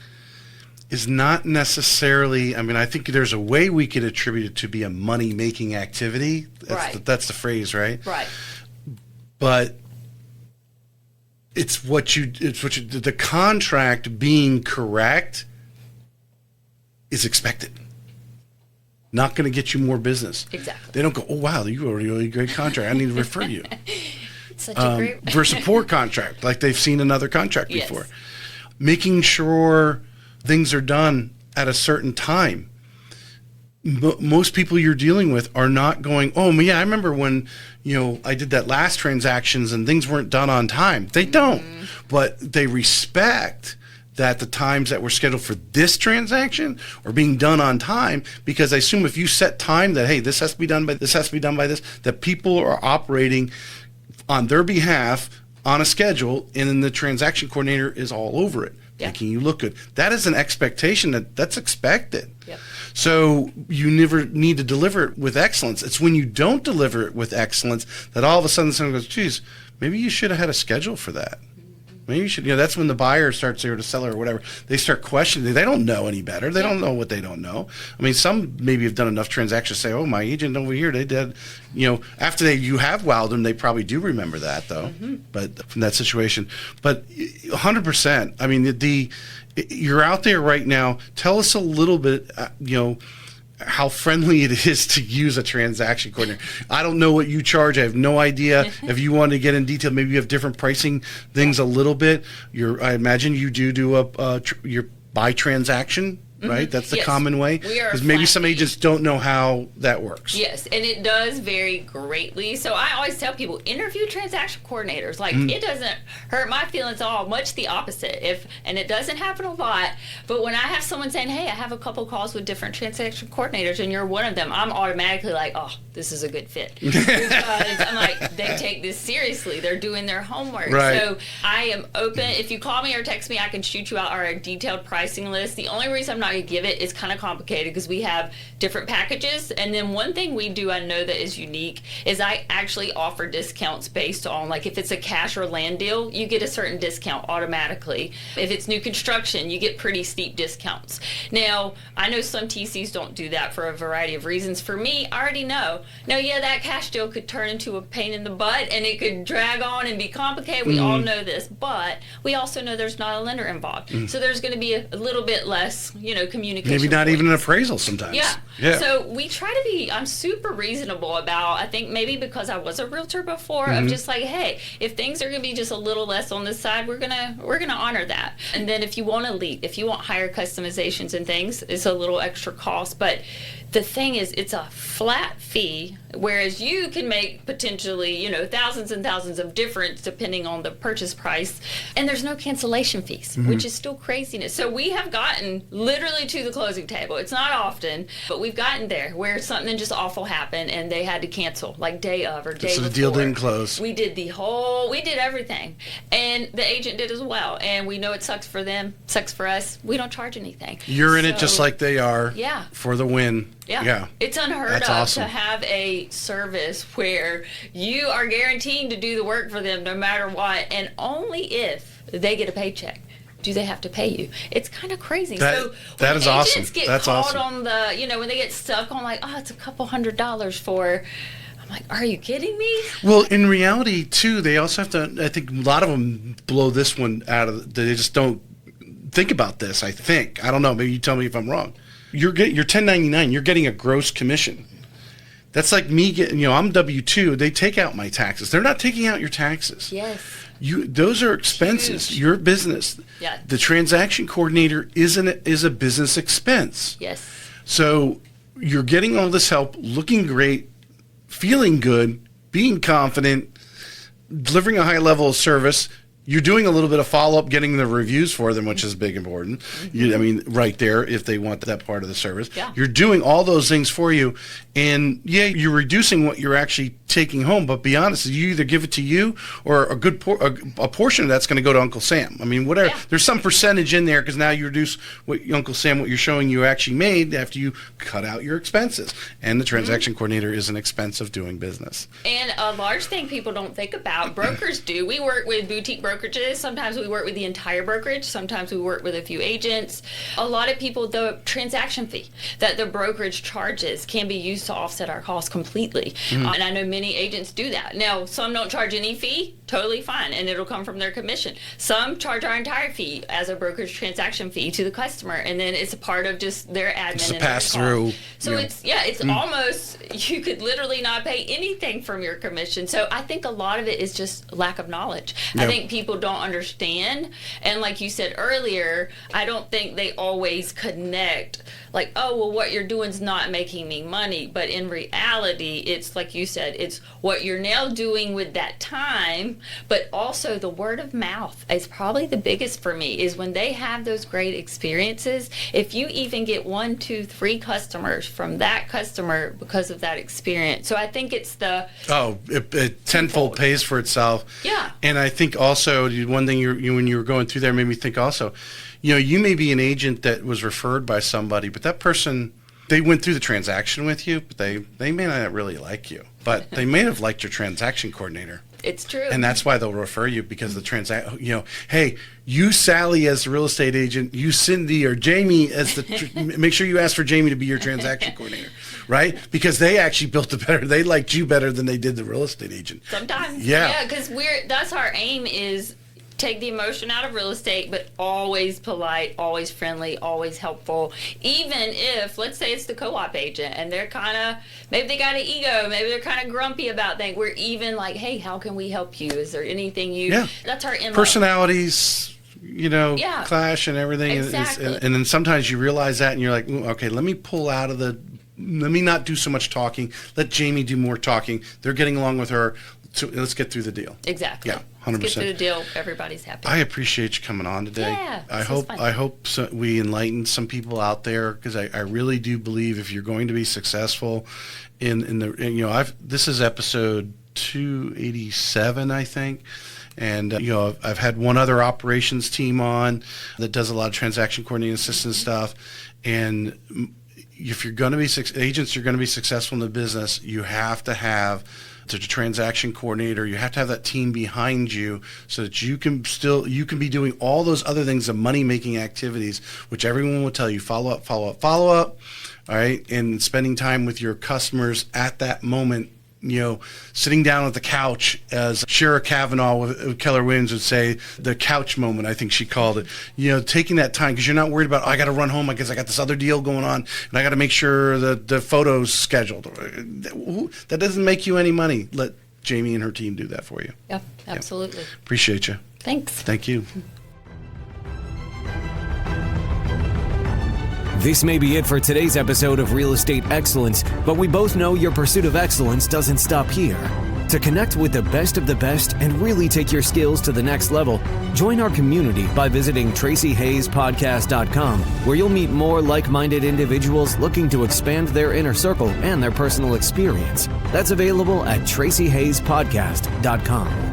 is not necessarily, I mean, I think there's a way we could attribute it to be a money-making activity. That's the phrase, right? Right. But it's what you, the contract being correct is expected. Not going to get you more business. Exactly. They don't go, oh, wow, you have a really great contract. I need to refer you. Such a great versus a poor contract, like they've seen another contract before. Making sure things are done at a certain time. Most people you're dealing with are not going, oh, yeah, I remember when, I did that last transactions and things weren't done on time. They don't, but they respect that the times that were scheduled for this transaction are being done on time, because I assume if you set time that, hey, this has to be done by this, that people are operating on their behalf on a schedule, and then the transaction coordinator is all over it, making you look good. That is an expectation that's expected. Yep. So you never need to deliver it with excellence. It's when you don't deliver it with excellence that all of a sudden someone goes, geez, maybe you should have had a schedule for that. Maybe you should, that's when the buyer starts, or the seller or whatever, they start questioning. They don't know any better. They don't know what they don't know. I mean, some maybe have done enough transactions to say, oh, my agent over here, they did, after you have wowed them, they probably do remember that, though, but from that situation. But 100%, I mean, you're out there right now. Tell us a little bit, how friendly it is to use a transaction coordinator. I don't know what you charge. I have no idea. If you want to get in detail, maybe you have different pricing things a little bit. I imagine you do your by transaction, right? That's the common way. Because maybe some agents don't know how that works. Yes, and it does vary greatly. So I always tell people, interview transaction coordinators. Like, it doesn't hurt my feelings at all. Much the opposite. And it doesn't happen a lot. But when I have someone saying, hey, I have a couple calls with different transaction coordinators and you're one of them, I'm automatically like, oh, this is a good fit. Because I'm like, they take this seriously. They're doing their homework. Right. So I am open. If you call me or text me, I can shoot you out our detailed pricing list. The only reason I'm not going to give it is kind of complicated because we have different packages. And then one thing we do, I know that is unique, is I actually offer discounts based on, like, if it's a cash or land deal, you get a certain discount automatically. If it's new construction, you get pretty steep discounts. Now, I know some TCs don't do that for a variety of reasons. For me, I already know. Now, yeah, that cash deal could turn into a pain in the butt and it could drag on and be complicated. We all know this, but we also know there's not a lender involved. So there's going to be a little bit less, communication. Maybe not even an points. appraisal sometimes. Yeah. So we try to be, I'm super reasonable about, I think maybe because I was a realtor before, of just like, hey, if things are going to be just a little less on this side, we're gonna honor that. And then if you want to lead, if you want higher customizations and things, it's a little extra cost. But the thing is, it's a flat fee, whereas you can make potentially, thousands and thousands of difference depending on the purchase price. And there's no cancellation fees, which is still craziness. So we have gotten literally to the closing table. It's not often, but we've gotten there where something just awful happened and they had to cancel, like day of or day before. So the deal didn't close. We did everything. And the agent did as well. And we know it sucks for them, sucks for us. We don't charge anything. You're in it just like they are. Yeah. For the win. Yeah. It's unheard That's of awesome. to have a service where you are guaranteed to do the work for them no matter what, and only if they get a paycheck do they have to pay you. It's kind of crazy. That is awesome. Agents get That's caught awesome. on the, when they get stuck on like, oh, it's a couple $100 for, I'm like, are you kidding me? Well, in reality, too, they also have to, I think a lot of them blow this one out of, they just don't think about this, I think. I don't know. Maybe you tell me if I'm wrong. You're 1099. You're getting a gross commission. That's like me getting, I'm W-2. They take out my taxes. They're not taking out your taxes. Yes. Those are expenses. Huge. Your business. Yeah. The transaction coordinator is a business expense. Yes. So you're getting all this help, looking great, feeling good, being confident, delivering a high level of service. You're doing a little bit of follow-up, getting the reviews for them, which is big important. Right there, if they want that part of the service. Yeah. You're doing all those things for you. And, you're reducing what you're actually taking home. But be honest, you either give it to you or a good a portion of that's going to go to Uncle Sam. I mean, whatever. Yeah. There's some percentage in there because now you reduce what Uncle Sam, what you're showing you actually made after you cut out your expenses. And the transaction coordinator is an expense of doing business. And a large thing people don't think about, brokers do. We work with boutique brokerages. Sometimes we work with the entire brokerage. Sometimes we work with a few agents. A lot of people, the transaction fee that the brokerage charges can be used to offset our costs completely. And I know many agents do that. Now, some don't charge any fee, totally fine, and it'll come from their commission. Some charge our entire fee as a brokerage transaction fee to the customer, and then it's a part of just their admin. It's a and their pass-through. cost. So it's almost, you could literally not pay anything from your commission. So I think a lot of it is just lack of knowledge. I think people don't understand, and like you said earlier, I don't think they always connect, like, oh, well, what you're doing is not making me money. But in reality, it's like you said, it's what you're now doing with that time, but also the word of mouth is probably the biggest for me, is when they have those great experiences, if you even get 1, 2, 3 customers from that customer because of that experience. So I think it's the... Oh, it tenfold pays for itself. Yeah. And I think also, one thing when you were going through there made me think also, you may be an agent that was referred by somebody, but that person, they went through the transaction with you, but they may not really like you, but they may have liked your transaction coordinator. It's true. And that's why they'll refer you, because the hey, you Sally as the real estate agent, you Cindy or Jamie as the, make sure you ask for Jamie to be your transaction coordinator, right? Because they actually built it better. They liked you better than they did the real estate agent. Sometimes. Yeah. Yeah, because that's our aim, is take the emotion out of real estate, but always polite, always friendly, always helpful. Even if, let's say it's the co-op agent and they're kind of, maybe they got an ego, maybe they're kind of grumpy about things. We're even like, hey, how can we help you? Is there anything that's our MO. Personalities, clash and everything. Exactly. And then sometimes you realize that and you're like, okay, let me not do so much talking. Let Jamie do more talking. They're getting along with her. So let's get through the deal. Exactly. Yeah, 100%. Let's get through the deal. Everybody's happy. I appreciate you coming on today. Yeah, I hope we enlighten some people out there, because I really do believe if you're going to be successful this is episode 287, I think. And, I've had one other operations team on that does a lot of transaction coordinating assistant stuff. And if you're going to be agents, you're going to be successful in the business, you have to have the transaction coordinator. You have to have that team behind you so that you can be doing all those other things, the money-making activities, which everyone will tell you, follow up, all right? And spending time with your customers at that moment sitting down at the couch, as Shara Kavanaugh with Keller Williams would say, the couch moment, I think she called it. Taking that time, because you're not worried about, I got to run home because I got this other deal going on, and I got to make sure that the photo's scheduled. That doesn't make you any money. Let Jamie and her team do that for you. Yeah, absolutely. Yeah. Appreciate you. Thanks. Thank you. This may be it for today's episode of Real Estate Excellence, but we both know your pursuit of excellence doesn't stop here. To connect with the best of the best and really take your skills to the next level, join our community by visiting TracyHayesPodcast.com, where you'll meet more like-minded individuals looking to expand their inner circle and their personal experience. That's available at TracyHayesPodcast.com.